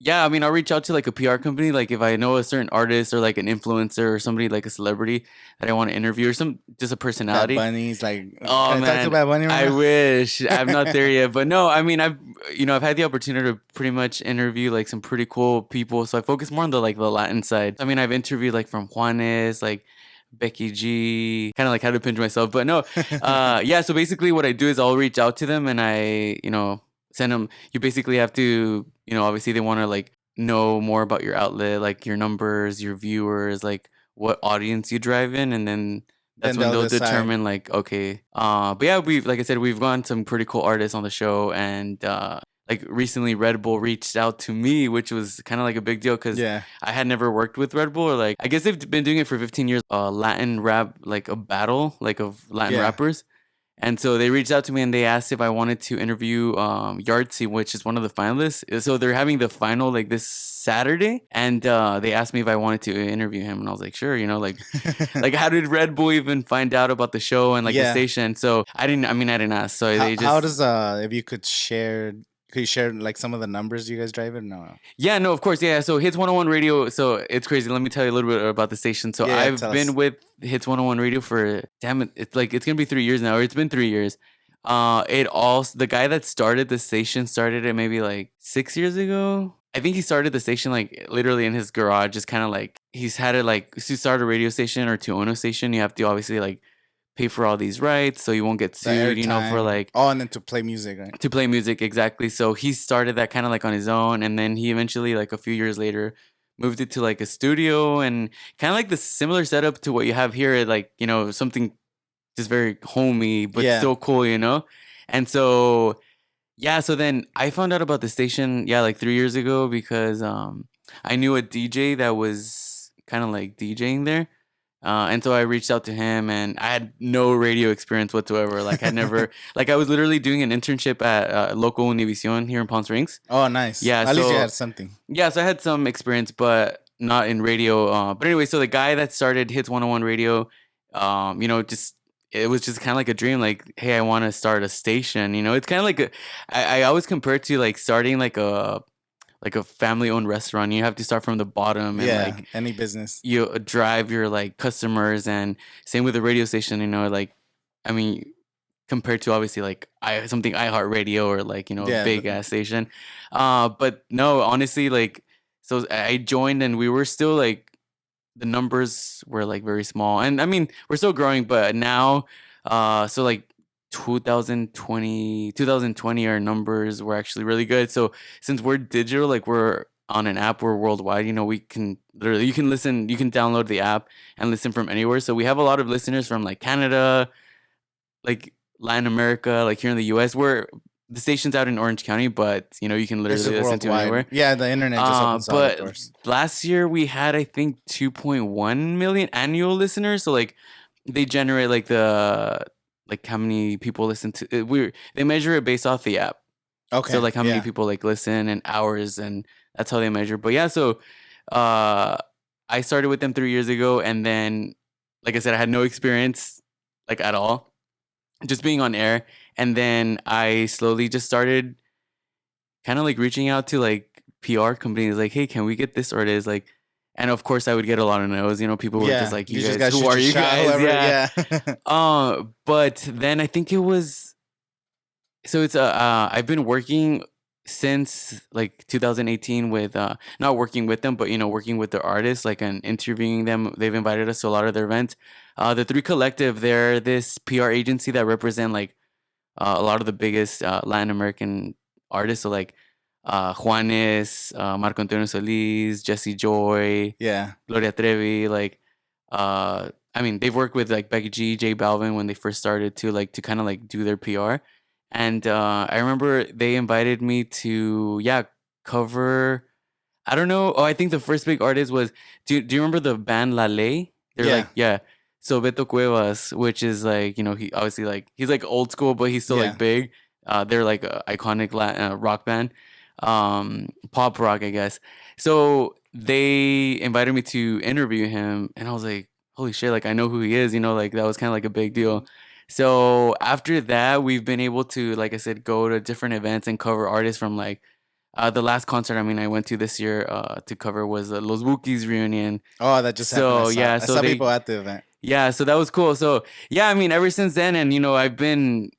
Yeah, I mean, I'll reach out to like a PR company, like if I know a certain artist or like an influencer or somebody like a celebrity that I want to interview or some just a Bad personality. Bunny's like, Oh can I talk to man, Bad Bunny right I now? wish I'm not there yet, but no, I mean, I've had the opportunity to pretty much interview like some pretty cool people, so I focus more on the like the Latin side. I mean, I've interviewed like from Juanes, like Becky G, kind of like how to pinch myself, but no, yeah. So basically, what I do is I'll reach out to them and send them. You basically have to, obviously they want to like know more about your outlet, like your numbers, your viewers, like what audience you drive in, and then that's Then when they'll they'll decide. determine like, okay. But yeah, we've like I said, we've gotten some pretty cool artists on the show, and like recently Red Bull reached out to me, which was kind of like a big deal because Yeah. I had never worked with Red Bull, or like I guess they've been doing it for 15 years. Latin rap, like a battle, like of Latin Yeah. rappers. And so they reached out to me and they asked if I wanted to interview Yardsey, which is one of the finalists. So they're having the final like this Saturday, and they asked me if I wanted to interview him, and I was like, sure. Like how did Red Bull even find out about the show and like the Yeah. station? So I didn't. I mean, I didn't ask. So How they how just does if you could you share like some of the numbers you guys drive it? No. Yeah, no, of course, yeah. So Hits 101 Radio, so it's crazy. Let me tell you a little bit about the station. So Yeah, yeah, I've tell been us. with Hits 101 Radio for damn it, it's like it's gonna be 3 years now, or it's been 3 years. The guy that started the station started it maybe like 6 years ago. I think he started the station like literally in his garage, just kind of like he's had it like to start a radio station or to own a station, you have to obviously like pay for all these rights so you won't get The sued, for airtime. like Oh, and then to play music, right? to play music, exactly. So he started that kind of like on his own, and then he eventually, like a few years later, moved it to like a studio and kind of like the similar setup to what you have here, like something just very homey but Yeah. still cool. And so yeah, so then I found out about the station, yeah, like 3 years ago because I knew a DJ that was kind of like DJing there. And so I reached out to him, and I had no radio experience whatsoever. Like I never, like I was literally doing an internship at local Univision here in Palm Springs. Oh, nice. Yeah, At least you so had something. yeah, so I had some experience, but not in radio. But anyway, so the guy that started Hits 101 Radio, just it was just kind of like a dream. Like, hey, I want to start a station. It's kind of like I always compare it to like starting like a family owned restaurant. You have to start from the bottom and Yeah, like any business. you drive your like customers, and same with the radio station. Like I mean, compared to obviously like something iHeartRadio or like a Yeah, big gas station. But no, honestly, like so I joined and we were still like the numbers were like very small, and I mean we're still growing, but now, so like 2020 our numbers were actually really good. So since we're digital, like we're on an app, we're worldwide. We can literally you can download the app and listen from anywhere. So we have a lot of listeners from like Canada, like Latin America, like here in the US. Where the station's out in Orange County, but you can it's literally just listen to worldwide. anywhere. Yeah, the internet just opens all the But doors. last year we had I think 2.1 million annual listeners. So like they generate like like how many people listen to it. They measure it based off the app. So Okay, like how many yeah. people like listen and hours, and that's how they measure. But yeah, so uh I started with them 3 years ago, and then like I said, I had no experience like at all, just being on air. And then I slowly just started kind of like reaching out to like PR companies, like, hey, can we get this or it is like, and of course I would get a lot of no's. People were just Yeah, like, you you just guys, gotta who shoot are your you shot, guys? whoever. Yeah. Yeah. But then I think it was, so it's I've been working since like 2018 with not working with them, but working with the artists, like, and interviewing them. They've invited us to a lot of their events. The Three Collective, they're this PR agency that represent like a lot of the biggest Latin American artists. So like Juanes, Marco Antonio Solis, Jesse Joy, Yeah. Gloria Trevi. Like, I mean, they've worked with like Becky G, J Balvin when they first started to kind of like do their PR. And I remember they invited me to, yeah, cover. I don't know. Oh, I think the first big artist was. Do you remember the band La Ley? They're Yeah. like, yeah. So Beto Cuevas, which is like, he obviously like he's like old school, but he's still Yeah. like big. They're like a iconic rock band, pop rock, I guess. So they invited me to interview him, and I was like, holy shit! Like I know who he is. Like that was kind of like a big deal. So after that, we've been able to, like I said, go to different events and cover artists from like The last concert, I mean, I went to this year to cover was Los Bukis reunion. Oh, that just happened. So yeah, I so saw they people at the event. yeah, so that was cool. So yeah, I mean, ever since then, and I've been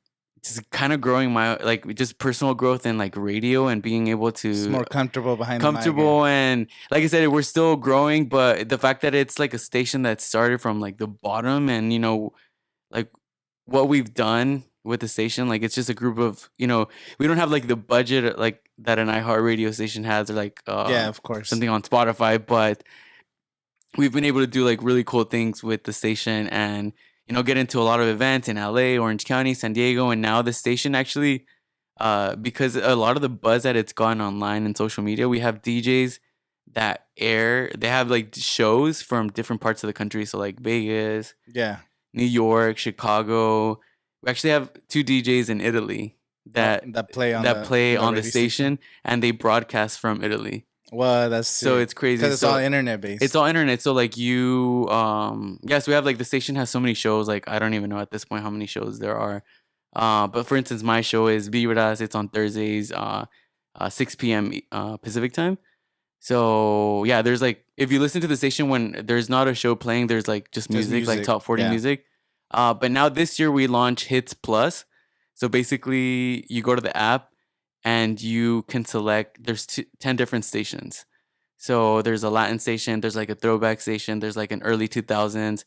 just kind of growing my like just personal growth in like radio and being able Just to more comfortable behind the mic. comfortable and like I said, we're still growing, but the fact that it's like a station that started from like the bottom and like what we've done with the station, like it's just a group of we don't have like the budget like that an iHeart radio station has or like Yeah, of course. something on Spotify, but we've been able to do like really cool things with the station and get into a lot of events in LA, Orange County, San Diego, and now the station actually because a lot of the buzz that it's gotten online and social media, we have DJs that they have like shows from different parts of the country, so like Vegas, Yeah. New York, Chicago. We actually have two DJs in Italy that play on play on the radio station and they broadcast from Italy. Well, that's So sick. it's crazy. Because it's So all internet based. it's all internet. So like yes, we have like the station has so many shows. Like I don't even know at this point how many shows there are. But for instance, my show is Vibraz. It's on Thursdays, 6 p.m. Pacific time. So yeah, there's like if you listen to the station when there's not a show playing, there's like just music, like top 40 music. But now this year we launch Hits Plus. So basically, you go to the app and you can select. There's 10 different stations. So there's a Latin station, there's like a throwback station, there's like an early 2000s.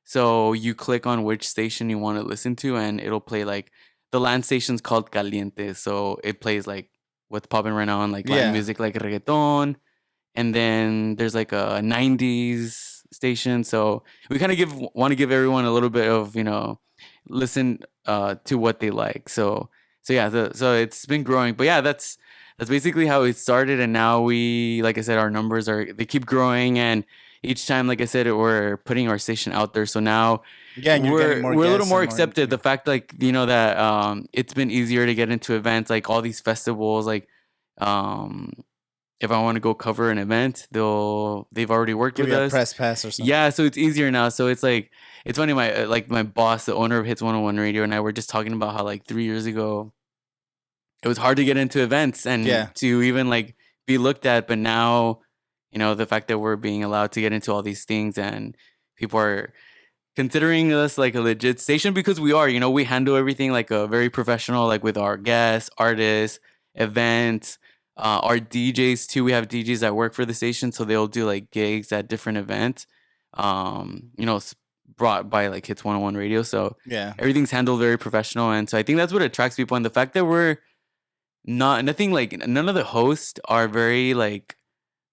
So you click on which station you want to listen to, and it'll play like the Latin station's called Caliente. So it plays like what's popping right now on like Latin music, like reggaeton. And then there's like a 90s station. So we kind of want to give everyone a little bit of, listen to what they like. So yeah, so it's been growing. But yeah, that's basically how it started, and now like I said, our numbers they keep growing, and each time, like I said, we're putting our station out there. So now we're a little more accepted. The fact like that it's been easier to get into events like all these festivals. Like if I want to go cover an event, they've already worked with us. A press pass or something. Yeah, so it's easier now. So it's like it's funny. My boss, the owner of Hits 101 Radio, and I were just talking about how like 3 years ago it was hard to get into events and to even like be looked at. But now, the fact that we're being allowed to get into all these things and people are considering us like a legit station because we are, we handle everything like a very professional, like with our guests, artists, events, our DJs too. We have DJs that work for the station, so they'll do like gigs at different events. Brought by like Hits 101 Radio. So everything's handled very professional, and so I think that's what attracts people. And the fact that we're nothing like none of the hosts are very like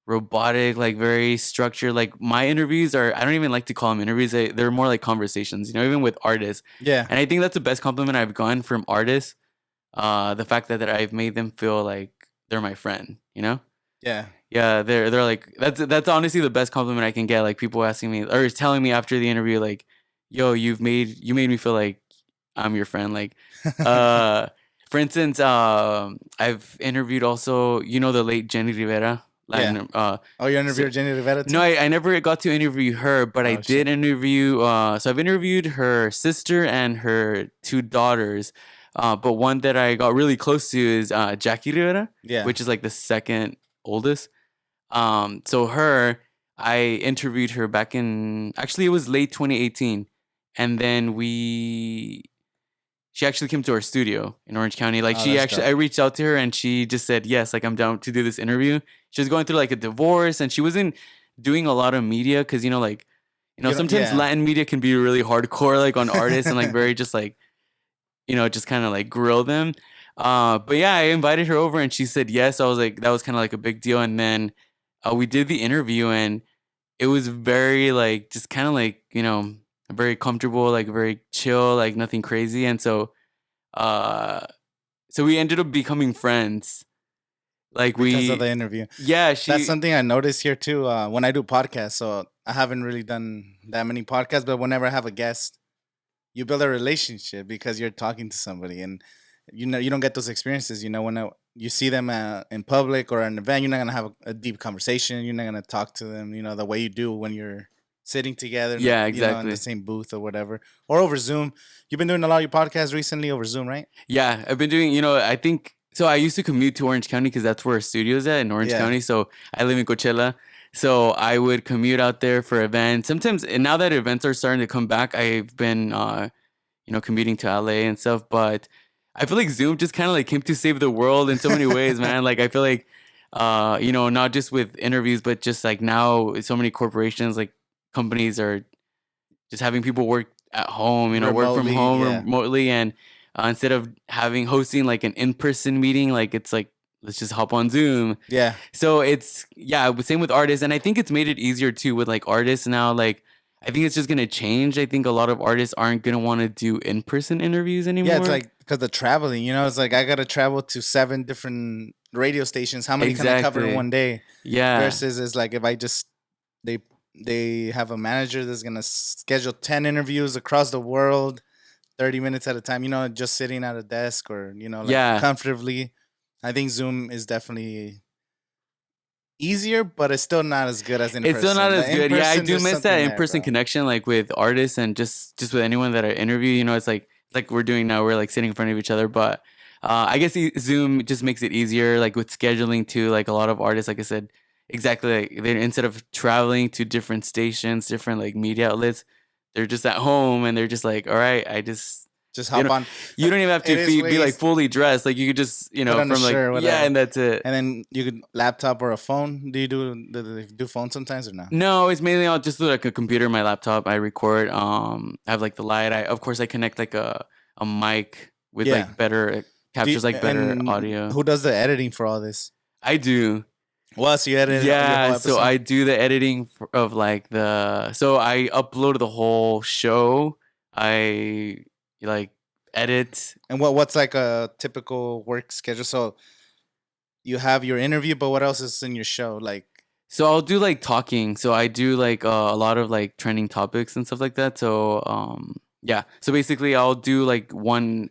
robotic, like very structured. Like my interviews I don't even like to call them interviews. They're more like conversations, even with artists. Yeah. And I think that's the best compliment I've gotten from artists. The fact that I've made them feel like they're my friend, Yeah. Yeah, they're like that's honestly the best compliment I can get. Like people asking me or telling me after the interview, like, "Yo, you made me feel like I'm your friend." Like, for instance, I've interviewed also, the late Jenny Rivera. Latin, oh, you interviewed Jenny Rivera too? No, I never got to interview her, but I did interview. So I've interviewed her sister and her two daughters. But one that I got really close to is Jackie Rivera, which is like the second oldest. So I interviewed her back in, actually it was late 2018. And then she actually came to our studio in Orange County. Like I reached out to her and she just said, yes, like I'm down to do this interview. She was going through like a divorce and she wasn't doing a lot of media. Cause sometimes Latin media can be really hardcore, like on artists and like very just like, just kind of like grill them. But yeah, I invited her over and she said yes. I was like, that was kind of like a big deal. And then we did the interview and it was very like, just kind of like, very comfortable, like very chill, like nothing crazy. And so we ended up becoming friends. Like because of the interview. Yeah. That's something I noticed here too. When I do podcasts, so I haven't really done that many podcasts, but whenever I have a guest, you build a relationship because you're talking to somebody, and you don't get those experiences. When you see them in public or at an event, you're not gonna have a deep conversation. You're not gonna talk to them, the way you do when you're sitting together. Yeah, exactly. In the same booth or whatever, or over Zoom. You've been doing a lot of your podcasts recently over Zoom, right? Yeah, I've been doing. I think So I used to commute to Orange County because that's where our studio is at in Orange Yeah. County. So I live in Coachella. So I would commute out there for events. Sometimes, and now that events are starting to come back, I've been, commuting to LA and stuff. But I feel like Zoom just kind of like came to save the world in so many ways, man. Like I feel like, not just with interviews, but just like now, so many corporations, like companies are just having people work at home, work from Remotely, home yeah. remotely, and instead of having hosting like an in-person meeting, like it's like let's just hop on Zoom. Yeah. So it's same with artists, and I think it's made it easier too with like artists now. Like I think it's just gonna change. I think a lot of artists aren't gonna want to do in-person interviews Yeah, it's anymore. like because the traveling, it's like I gotta travel to 7 different radio stations. How many can I cover in Exactly. one day? Yeah. Versus is like if I just they they have a manager that's gonna schedule 10 interviews across the world, 30 minutes at a time. Just sitting at a desk or like Yeah. comfortably. I think Zoom is definitely easier, but it's still not as good as in It's still not person. as The in good. Yeah, I person, do there's miss that something there, in-person bro. connection, like with artists and just with anyone that I interview. It's like we're doing now. We're like sitting in front of each other, but I guess Zoom just makes it easier, like with scheduling too. Like a lot of artists, like I said, exactly. Like they instead of traveling to different stations, different like media outlets, they're just at home and they're just like, all right, I just Just you hop know, on. you don't even have It to is way be like easy. fully dressed. Like you could just Put on a from like shirt, yeah, whatever. and that's it. And then you could laptop or a phone. Do you do phone sometimes or no? No, it's mainly I'll just do like a computer, my laptop. I record. I have like the light. I of course I connect like a mic with Yeah. like better captures like better And audio. who does the editing for all this? I do. Well, so you edit your whole Yeah, so episode. I do the editing of like so I upload the whole show. I like edit. And what's like a typical work schedule? So you have your interview, but what else is in your show? Like, So I'll do like talking. So I do like a lot of like trending topics and stuff like that. So yeah. So basically I'll do like one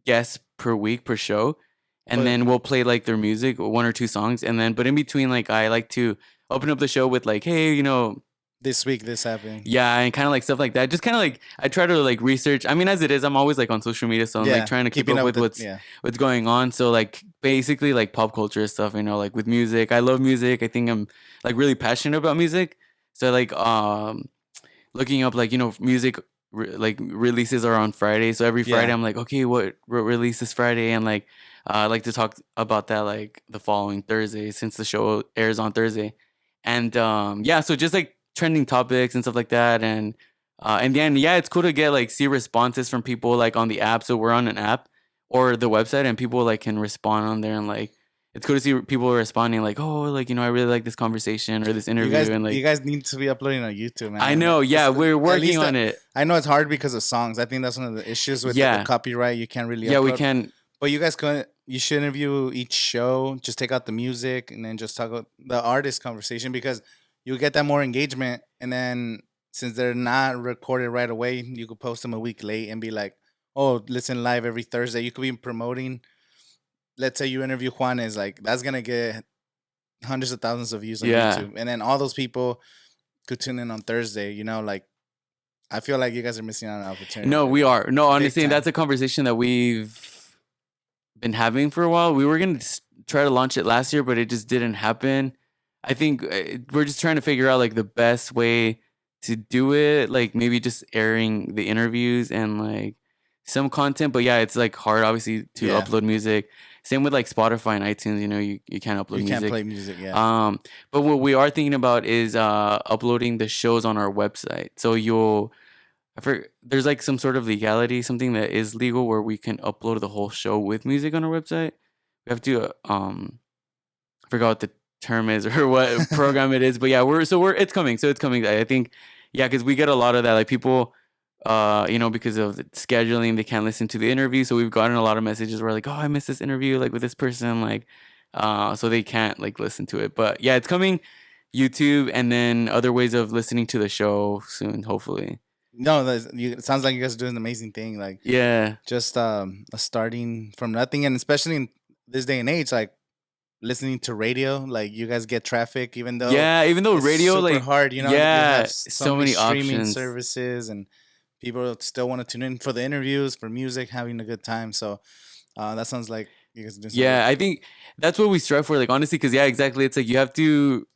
guest per week per show, and but then we'll play like their music, one or two songs, and then but in between like I like to open up the show with like, hey, this week this happened. yeah, and kind of like stuff like that. Just kind of like I try to like research. I mean, as it is, I'm always like on social media, so I'm like Yeah, trying to keep keeping up up with with it. Yeah, what's going on. So like basically like pop culture stuff, like with music. I love music. I think I'm like really passionate about music. So like looking up like music like releases are on Friday. So every Friday yeah. I'm like, okay, what release this Friday, and like I like to talk about that like the following Thursday since the show airs on Thursday, and yeah, so just like trending topics and stuff like that, and then yeah, it's cool to get like see responses from people like on the app. So we're on an app or the website, and people like can respond on there, and like it's cool to see people responding like, oh, like I really like this conversation or this interview, and You like guys need to be uploading on YouTube, I man. know, yeah, we're At working least on it. I know it's hard because of songs. I think that's one of the issues with the Yeah, copyright. You can't really yeah, we upload. can. But you guys can. You should interview each show. Just take out the music and then just talk about the artist conversation because you get that more engagement. And then since they're not recorded right away, you could post them a week late and be like, "Oh, listen live every Thursday." You could be promoting. Let's say you interview Juanes, like that's gonna get hundreds of thousands of views on Yeah. YouTube, and then all those people could tune in on Thursday. Like I feel like you guys are missing out on an opportunity No, right we now. are. No, Big honestly, and time. that's a conversation that we've been having for a while. We were going to try to launch it last year, but it just didn't happen. I think we're just trying to figure out like the best way to do it, like maybe just airing the interviews and like some content. But yeah, it's like hard obviously to Yeah, upload music. Same with like Spotify and iTunes, you can't upload you can't music. play music. Yeah, But what we are thinking about is uploading the shows on our website. So there's like some sort of legality, something that is legal where we can upload the whole show with music on our website. We have to I forgot what the term is or what program it is, but yeah, it's coming. So it's coming. I think yeah, because we get a lot of that, like people because of the scheduling, they can't listen to the interview. So we've gotten a lot of messages where like, oh, I missed this interview like with this person, like so they can't like listen to it. But yeah, it's coming YouTube and then other ways of listening to the show soon, hopefully. no, it sounds like you guys are doing an amazing thing. Like Yeah. just starting from nothing, and especially in this day and age, like listening to radio, like you guys get traffic, even though Yeah, even though it's radio super like hard. You yeah, have so so many many streaming options. services, and people still want to tune in for the interviews, for music, having a good time. So that sounds like You guys do some Yeah, good. I think that's what we strive for. Like honestly, because yeah, exactly. It's like you have to,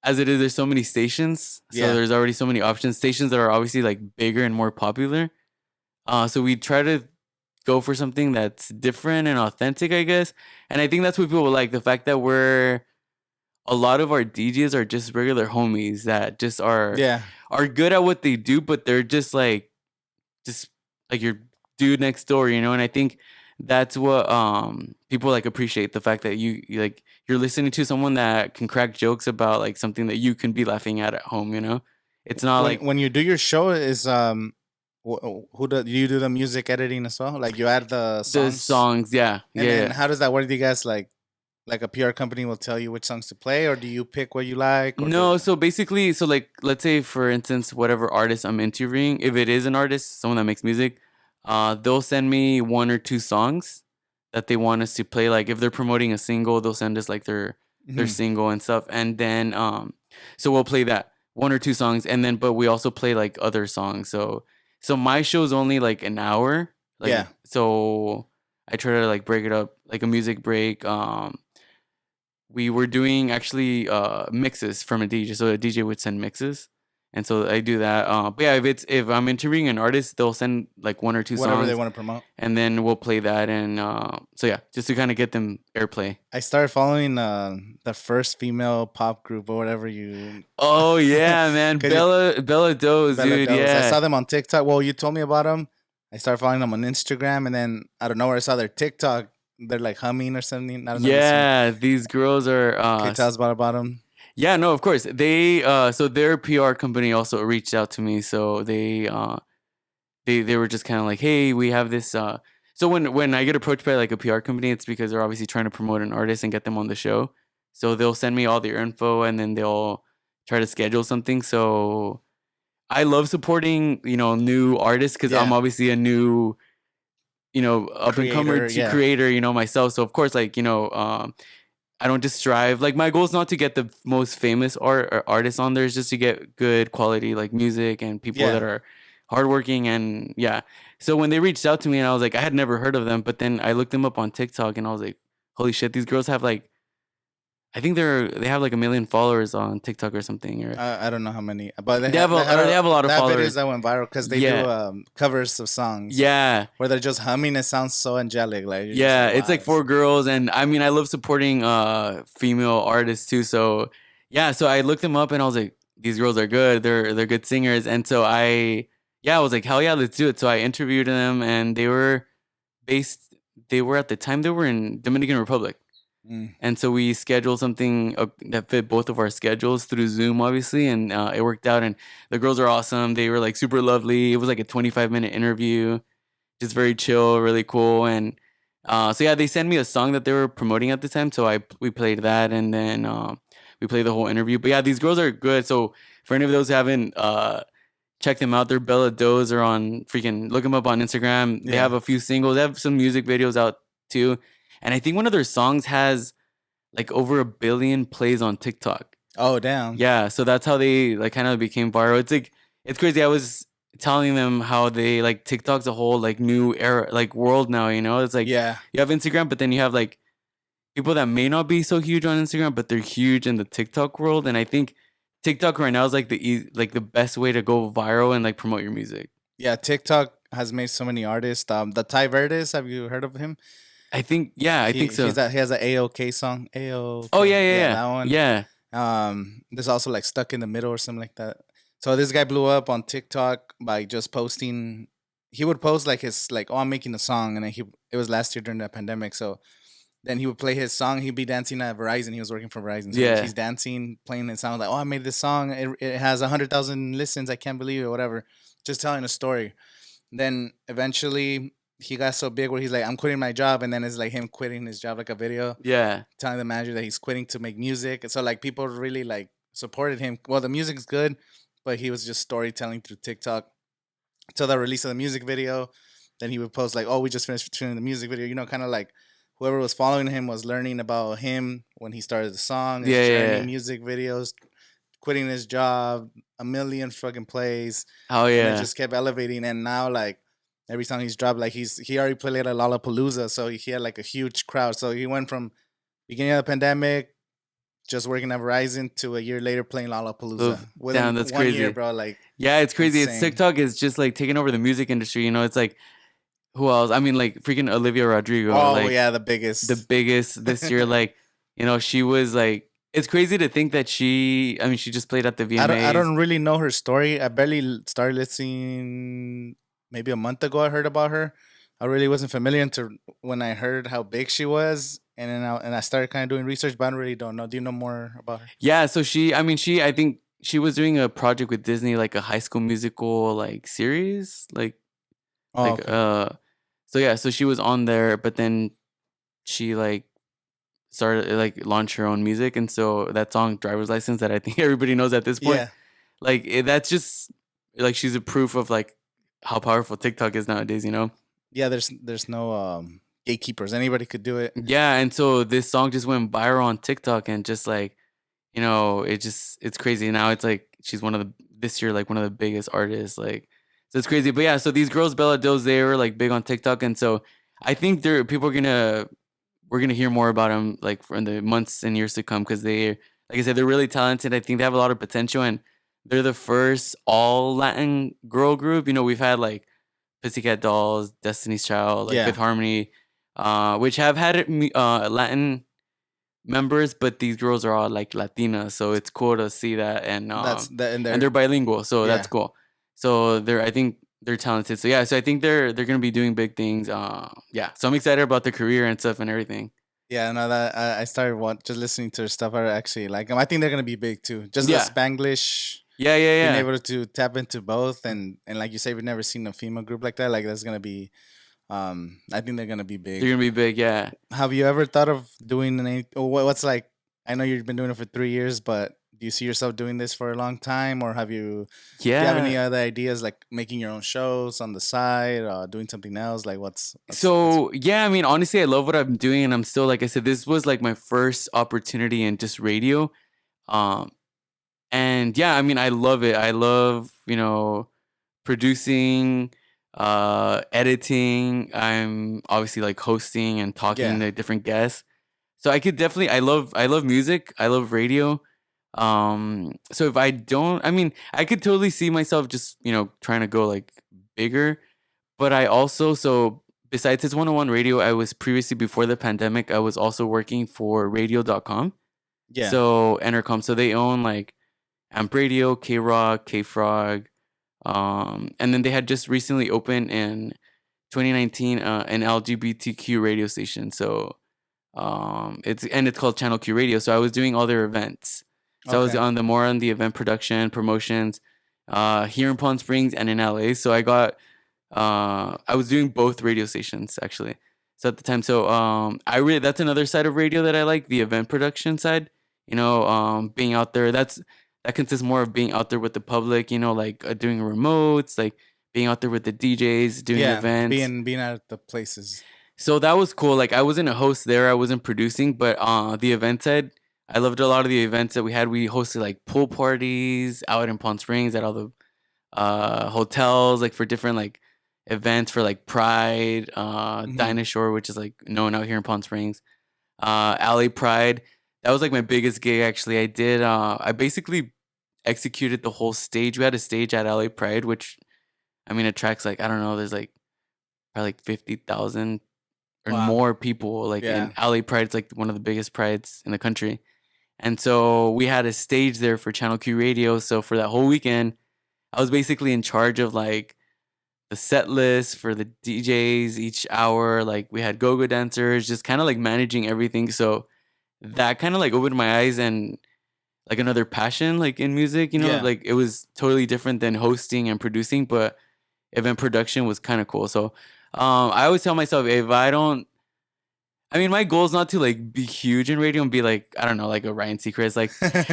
as it is. There's so many stations, so Yeah. there's already so many options. Stations that are obviously like bigger and more popular. So we try to go for something that's different and authentic, I guess. And I think that's what people like. The fact that we're a lot of our DJs are just regular homies that just Yeah. are good at what they do, but they're just like your dude next door, you know. And I think that's what people like appreciate, the fact that you like you're listening to someone that can crack jokes about like something that you can be laughing at home, you know. It's not like When you do your show, is who do you do the music editing as well? Like you add the the songs, songs, yeah, and yeah, then yeah. how does that work? Do you guys like a PR company will tell you which songs to play, or do you pick what you like, or No, so basically, so like let's say for instance, whatever artist I'm interviewing, if it is an artist, someone that makes music, they'll send me one or two songs that they want us to play. Like if they're promoting a single, they'll send us like their Mhm. single and stuff. And then so we'll play that one or two songs, and then but we also play like other songs. So my show's only like an hour. Yeah. Like so I try to like break it up, like a music break. We were doing actually mixes from a DJ. So a DJ would send mixes. And so I do that. But yeah, if I'm interviewing an artist, they'll send like one or two Whatever they songs, want to promote. and then we'll play that. And so yeah, just to kind of get them airplay. I started following the first female pop group or whatever you. Oh yeah, man, 'Cause you- Bella Doze, Bella dude. Does. I Yeah, saw them on TikTok. Well, you told me about them. I started following them on Instagram, and then I don't know where I saw their TikTok. They're like humming or something. I don't know. If you seen. yeah. These girls are. Can you tell us about them? Yeah, no, of course. They so their PR company also reached out to me. So they were just kind of like, hey, we have this. So when I get approached by like a PR company, it's because they're obviously trying to promote an artist and get them on the show. So they'll send me all their info, and then they'll try to schedule something. So I love supporting new artists because I'm Yeah. obviously a new up and comer Creator. Yeah. creator myself. So of course like I don't just strive. Like my goal is not to get the most famous artists on there. It's just to get good quality like music and people Yeah. that are hardworking and yeah. So when they reached out to me and I was like, I had never heard of them, but then I looked them up on TikTok and I was like, holy shit, these girls have like, I think they have like 1 million followers on TikTok or something. Or I don't know how many, but they have they have a lot of that followers. videos that went viral because they do Yeah, covers of songs yeah. where they're just humming. It sounds so angelic. Like you're just Yeah, like, it's wow, like four girls, and I mean, I love supporting female artists too. So yeah, so I looked them up, and I was like, these girls are good. They're good singers, and so I was like, hell yeah, let's do it. So I interviewed them, and based. They were at the time they were in Dominican Republic, Mm. and so we scheduled something that fit both of our schedules through Zoom, obviously, and it worked out. And the girls are awesome. They were like super lovely. It was like a 25-minute interview, just very chill, really cool. And so yeah, they sent me a song that they were promoting at the time, so we played that, and then we played the whole interview. But yeah, these girls are good. So for any of those who haven't checked them out, they're Bella Does. Are on freaking look them up on Instagram. They have Yeah. a few singles. They have some music videos out too, and I think one of their songs has like over 1 billion plays on TikTok. Oh damn. Yeah, so that's how they like kind of became viral. It's like it's crazy. I was telling them how they like TikTok's a whole like new era, like world now. It's like Yeah. you have Instagram, but then you have like people that may not be so huge on Instagram, but they're huge in the TikTok world. And I think TikTok right now is like like the best way to go viral and like promote your music. Yeah. TikTok has made so many artists. The Ty Verdes, have you heard of him? I think I think so. He has an AOK song. AOK. Oh yeah, yeah, Yeah, yeah, that one. yeah, There's also like Stuck in the Middle or something like that. So this guy blew up on TikTok by just posting. He would post like his like, oh, I'm making a song, and then it was last year during the pandemic. So then he would play his song. He'd be dancing at Verizon. He was working for Verizon. So yeah. he's dancing, playing his song like, oh, I made this song. It has 100,000 listens. I can't believe it. Whatever. Just telling a story. Then eventually he got so big where he's like, I'm quitting my job, and then it's like him quitting his job, like a video Yeah, telling the manager that he's quitting to make music. And so like people really like supported him. Well, the music's good, but he was just storytelling through TikTok. Till the release of the music video, then he would post like, "Oh, we just finished shooting the music video." Kind of like whoever was following him was learning about him when he started the song, his yeah, journey, yeah. music videos, quitting his job, 1 million fucking plays, Oh and it yeah, just kept elevating. And now like every song he's dropped, like he already played at Lollapalooza, so he had like a huge crowd. So he went from beginning of the pandemic, just working at Verizon, to a year later playing Lollapalooza Damn, within that's 1 year, crazy. bro. Like Yeah, it's crazy. It's insane. TikTok is just like taking over the music industry. You know, it's like who else? I mean, like freaking Olivia Rodrigo, Oh like yeah, the the biggest. biggest this year. Like, you know, she was like, it's crazy to think that she. I mean, she just played at the I VMAs. don't really know her story. I barely started listening. Maybe a month ago, I heard about her. I really wasn't familiar until when I heard how big she was, and then I started kind of doing research, but I really don't know. Do you know more about her? Yeah, so she. I mean, she. I think she was doing a project with Disney, like a High School Musical like series, Oh, like okay. So yeah, so she was on there, but then she like started like launched her own music, and so that song "Driver's License" that I think everybody knows at this point, Yeah, like that's just like she's a proof of like how powerful TikTok is nowadays, you know? yeah. There's no gatekeepers. Anybody could do it. Yeah, and so this song just went viral on TikTok, and just like you know, it's crazy. Now it's like she's one of the this year like one of the biggest artists, like so it's crazy. But yeah, so these girls, Bella Does, they were like big on TikTok, and so I think they're people are gonna we're gonna hear more about them like for in the months and years to come because they, like I said, they're really talented. I think they have a lot of potential, and they're the first all Latin girl group. You know, we've had like Pussycat Dolls, Destiny's Child, like Yeah, Fifth Harmony, which have had Latin members, but these girls are all like Latina, so it's cool to see that, that's that, and and they're they're bilingual, so that's yeah. cool. So they're I think they're talented. So yeah, so I think they're gonna be doing big things. Yeah, so I'm excited about their career and stuff and everything. Yeah, no, that I started just listening to their stuff. I actually like them. I think they're gonna be big too. Just the Yeah, Spanglish, yeah, yeah, being yeah. able to tap into both, and like you say, we've never seen a female group like that. Like that's gonna be, I think they're gonna be They're big. gonna be big. Yeah, Have you ever thought of doing any? Or what's like? I know you've been doing it for 3 years, but do you see yourself doing this for a long time, or have you? Do you have any yeah. other ideas, like making your own shows on the side, doing something else? Like what's So yeah, I mean, honestly, I love what I'm doing, and I'm still like I said, this was like my first opportunity in just radio. Um, and yeah, I mean, I love it. I love producing, editing. I'm obviously like hosting and talking yeah. to different guests. So I could definitely I love music. I love radio. So if I don't, I mean, I could totally see myself just, trying to go like bigger, but I also so besides his 101 radio, I was previously before the pandemic, I was also working for radio.com. Yeah. So Entercom, so they own like Amp Radio, K Rock, K Frog, and then they had just recently opened in 2019 an LGBTQ radio station. So it's called Channel Q Radio. So I was doing all their events. So I was Okay. on the more on the event production promotions here in Palm Springs and in LA. So I was doing both radio stations actually. So at the time, so I really that's another side of radio that I like, the event production side. Being out there. That consists more of being out there with the public. Like doing remotes, like being out there with the DJs, doing Yeah, events. being at the places. So that was cool. Like I wasn't a host there, I wasn't producing, but the event side, I loved a lot of the events that we had. We hosted like pool parties out in Palm Springs at all the hotels, like for different like events for like Pride, Hmm. Dinosaur, which is like known out here in Palm Springs, Alley Pride. That was like my biggest gig actually. I basically executed the whole stage. We had a stage at LA Pride, which I mean attracts like I don't know, there's like probably like 50,000 or Wow. more people. Like in Yeah. LA Pride, it's like one of the biggest prides in the country. And so we had a stage there for Channel Q Radio. So for that whole weekend, I was basically in charge of like the set list for the DJs each hour. Like we had go-go dancers, just kind of like managing everything. So that kind of like opened my eyes and like another passion like in music, Yeah. like it was totally different than hosting and producing, but event production was kind of cool. So I always tell myself if I don't I mean, my goal is not to like be huge in radio and be like, I don't know, like a Ryan Seacrest. Like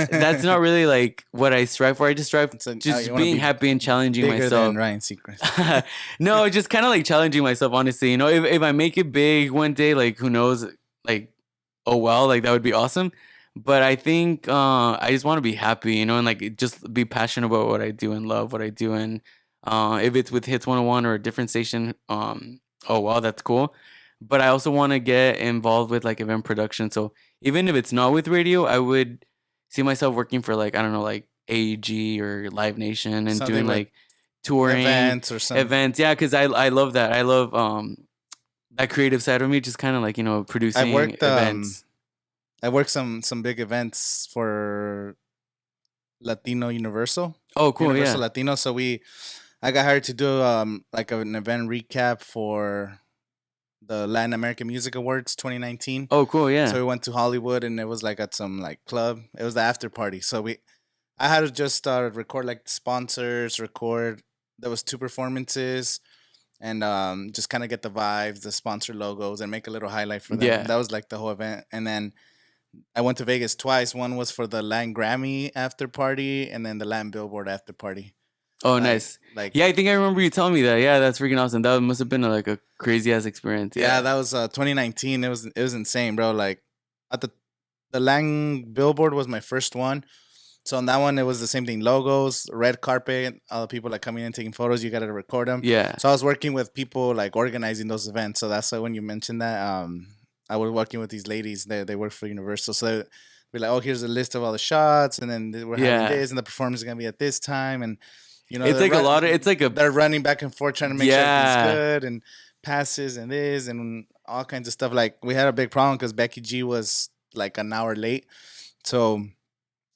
that's not really like what I strive for. I just strive So you just want to being be happy and challenging bigger than myself. Ryan Seacrest. No, just kind of like challenging myself, honestly. If I make it big one day, like who knows, like oh well, like that would be awesome. But I think I just want to be happy, and like just be passionate about what I do and love what I do, and If it's with Hits 101 or a different station, oh wow, that's cool. But I also want to get involved with like event production. So even if it's not with radio, I would see myself working for like I don't know, like AEG or Live Nation and doing Something with like touring events or some. events. Yeah, because I love that. I love that creative side of me, just kind of like I producing worked events. I worked some big events for Latino Universal, Oh, cool. Universal Yeah. Latino. So I got hired to do like an event recap for the Latin American Music Awards 2019. Oh, cool. So Yeah. we went to Hollywood and it was like at some like club. It was the after party. So I had to just record like sponsors, record. There was two performances, and just kind of get the vibes, the sponsor logos, and make a little highlight for them. Yeah. That was like the whole event. And then I went to Vegas twice. One was for the Latin Grammy after party, and then the Latin Billboard after party. Oh, Like nice. like Yeah, I think I remember you telling me that. Yeah, that's freaking awesome. That must have been like a crazy ass experience. yeah, Yeah. that was 2019. It was insane, bro. Like at the Lang Billboard was my first one. So on that one, it was the same thing: logos, red carpet, all the people like coming in taking photos. You got to record them. Yeah. So I was working with people like organizing those events. So that's why when you mentioned that, I was working with these ladies. They work for Universal, so we're like, oh, here's a list of all the shots, and then we're having Yeah. this, and the performance is gonna be at this time, and It's like a lot of. It's like a. they're running back and forth trying to make sure everything's Yeah. good and passes and this and all kinds of stuff. Like we had a big problem because Becky G was like an hour late, so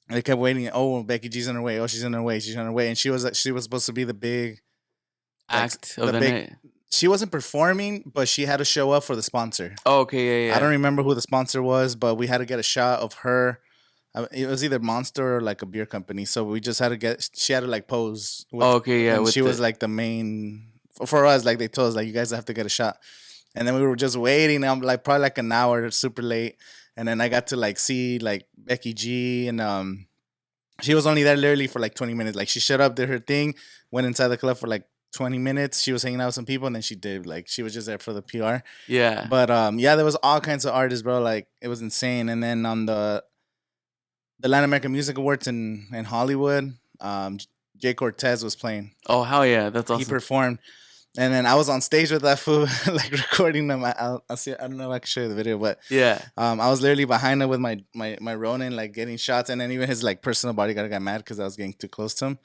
they kept waiting. Oh, Becky G's on her way. Oh, she's on her way. She's on her way. And she was supposed to be the big like Act of the the big. night. She wasn't performing, but she had to show up for the sponsor. Oh, okay. Yeah. I Yeah. don't remember who the sponsor was, but we had to get a shot of her. It was either Monster or like a beer company. So we just had to get. She had to like pose with, Oh, okay. Yeah. and With she was the. like the main for us. Like they told us, like you guys have to get a shot, and then we were just waiting. I'm like probably like an hour, super late, and then I got to like see like Becky G and she was only there literally for like 20 minutes. Like she showed up, did her thing, went inside the club for like 20 minutes. She was hanging out with some people and then she did like she was just there for the PR. Yeah. But yeah, there was all kinds of artists, bro. Like it was insane. And then on the Latin American Music Awards in Hollywood, Jay Cortez was playing. Oh, hell yeah. That's He awesome. performed. And then I was on stage with that fool, like recording them. I'll see. I don't know if I can show you the video, but Yeah. I was literally behind him with my Ronin, like getting shots, and then even his like personal bodyguard got mad because I was getting too close to him.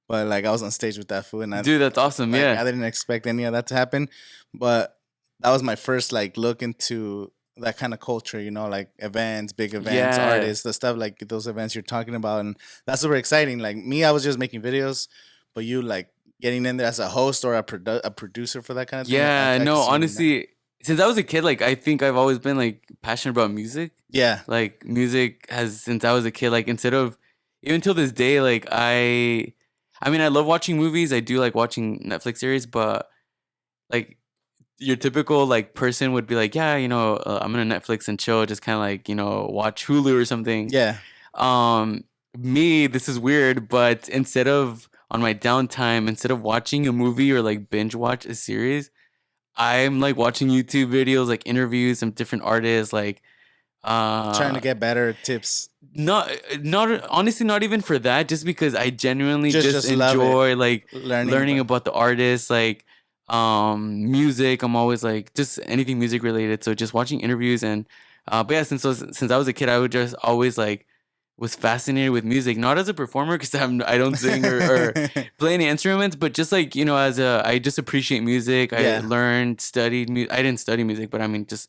But like I was on stage with that fool, and Dude, that's awesome. like, Yeah. I didn't expect any of that to happen. But that was my first like look into that kind of culture, like events, big events, Yeah. artists, the stuff like those events you're talking about, and that's super exciting. Like me, I was just making videos, but you like getting in there as a host or a producer for that kind of thing. Yeah. I No, could see you doing that. honestly, since I was a kid, like I think I've always been like passionate about music. Yeah, Like music has since I was a kid. Like instead of even till this day, like I mean, I love watching movies. I do like watching Netflix series, but like your typical like person would be like, yeah, I'm gonna Netflix and chill, just kind of like watch Hulu or something. yeah. Me, this is weird, but instead of on my downtime, instead of watching a movie or like binge watch a series, I'm like watching YouTube videos, like interviews from different artists, like Trying to get better tips. not honestly, not even for that, just because I genuinely just love it. enjoy like learning about about the artists, like music. I'm always like just anything music related. So just watching interviews and but yeah, since I was a kid, I would just always like was fascinated with music, not as a performer because I don't sing or play any instruments, but just like as I just appreciate music. I Yeah. learned, studied music. I didn't study music, but I mean just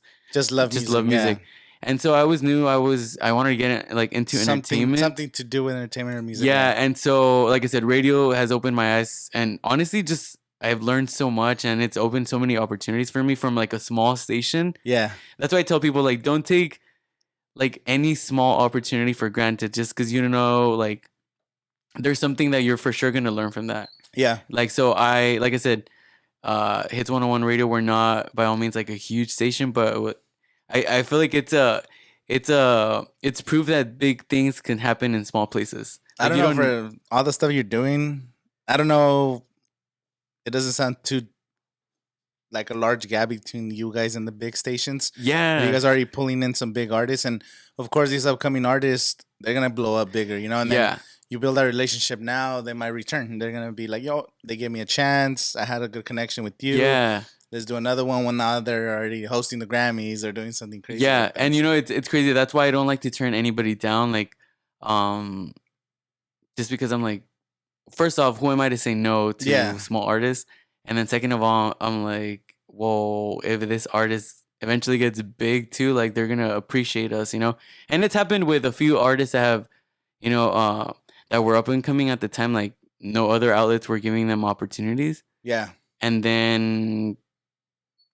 love just music. love music. And so I always knew I wanted to get like into entertainment. Something to do with entertainment or music. Yeah, and so like I said, radio has opened my eyes, and honestly, just I've learned so much, and it's opened so many opportunities for me from like a small station. Yeah. That's why I tell people like don't take like any small opportunity for granted, just because like there's something that you're for sure gonna learn from that. Yeah. Like so, like I said, Hits 101 Radio, we're not by all means like a huge station, but I feel like it's proof that big things can happen in small places. I Like, don't know for all the stuff you're doing. I don't know. It doesn't sound too like a large gap between you guys and the big stations. Yeah. You guys are already pulling in some big artists, and of course these upcoming artists, they're gonna blow up bigger, and then Yeah. you build that relationship now, they might return. They're gonna be like, yo, they gave me a chance. I had a good connection with you. Yeah. Let's do another one. When now they're already hosting the Grammys or doing something crazy Yeah, like that. and it's crazy. That's why I don't like to turn anybody down. Like, um, just because I'm like, first off, who am I to say no to Yeah. small artists? And then second of all, I'm like, well, if this artist eventually gets big too, like they're gonna appreciate us, you know. And it's happened with a few artists that have, you know, that were up and coming at the time. Like no other outlets were giving them opportunities, Yeah. and then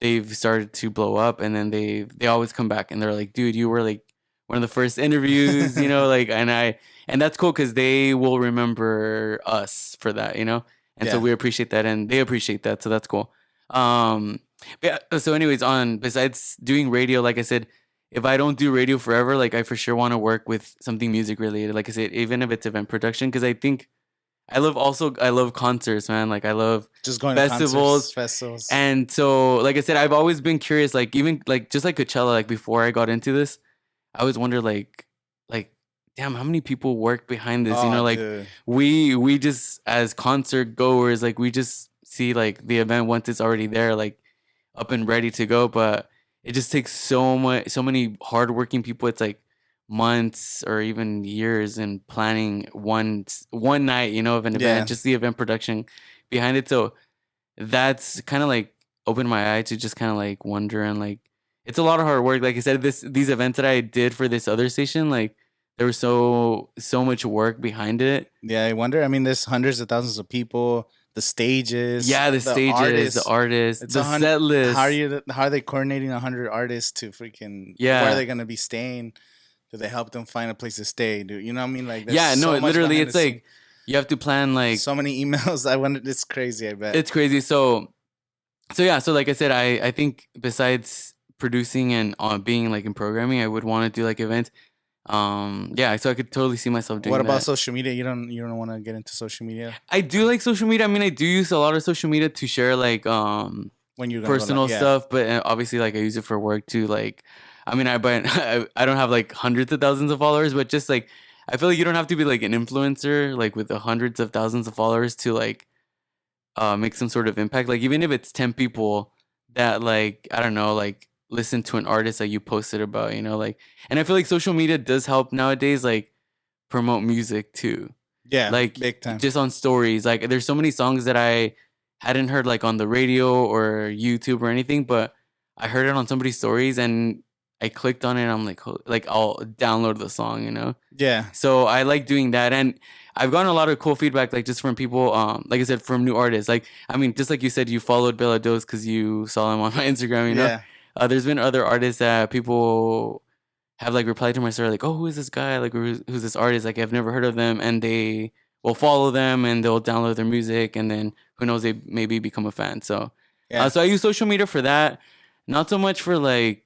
they've started to blow up, and then they always come back and they're like, dude, you were like one of the first interviews, you know, like, and that's cool because they will remember us for that, you know, and so Yeah. we appreciate that and they appreciate that, so that's cool. um but yeah, so anyways, on besides doing radio, like I said, if I don't do radio forever, like I for sure want to work with something music related, like I said, even if it's event production, because I love concerts, man. Like I love Just going to festivals. concerts, festivals. And so, like I said, I've always been curious, like even like just like Coachella, like before I got into this, I always wondered like, damn, how many people work behind this? You Oh, know, like dude. we just as concert goers, like we just see like the event once it's already there, like up and ready to go. But it just takes so many hardworking people. It's like months or even years in planning one night, you know, of an Yeah. event, just the event production behind it. So that's kind of like opened my eye to just kind of like wonder, and like it's a lot of hard work. Like I said, these events that I did for this other station, like there was so much work behind it. Yeah, I wonder. I mean, there's hundreds of thousands of people. The stages, Yeah, the stages, the artists, It's the set list. How are they coordinating 100 artists to freaking? Yeah. Where are they gonna be staying? Do they help them find a place to stay? Do you know what I mean? Like, there's Yeah, no, so much literally, behind it's the like you have to plan like so many emails. I wonder. It's crazy. I bet it's crazy. So yeah, so like I said, I think besides producing and being like in programming, I would want to do like events. Yeah, so I could totally see myself doing What about that. social media? You don't want to get into social media I do like social media. I mean, I do use a lot of social media to share like when you're gonna personal go, yeah. stuff, but obviously like I use it for work too. Like, I mean, I don't have like hundreds of thousands of followers, but just like I feel like you don't have to be like an influencer like with the hundreds of thousands of followers to like make some sort of impact. Like even if it's 10 people that like I don't know like listen to an artist that you posted about, you know, like, and I feel like social media does help nowadays like promote music too. Yeah, Like big time. just on stories. Like there's so many songs that I hadn't heard like on the radio or YouTube or anything, but I heard it on somebody's stories and I clicked on it and I'm like, like I'll download the song, you know? Yeah, So I like doing that. And I've gotten a lot of cool feedback, like just from people, like I said, from new artists. Like, I mean, just like you said, you followed Bella Dose because you saw him on my Instagram, you know? yeah. There's been other artists that people have like replied to my story, like, oh, who is this guy? Like, who's this artist? Like, I've never heard of them. And they will follow them and they'll download their music. And then who knows, they maybe become a fan. So, Yeah. so I use social media for that. Not so much for like,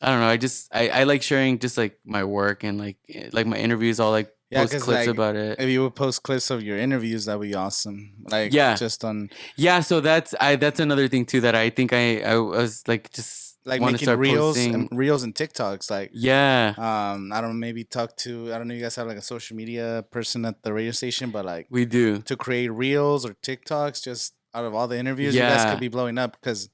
I don't know. I like sharing just like my work and like my interviews. I'll like post 'cause, clips like, about it. If you would post clips of your interviews, that'd be awesome. Like, Yeah. just on Yeah, so that's another thing too that I think I was like just like want to making start reels posting. and reels and TikToks. Like, Yeah, I don't know, maybe talk to, I don't know, you guys have like a social media person at the radio station, but like we do. to create reels or TikToks just out of all the interviews, you guys Yeah. could be blowing up because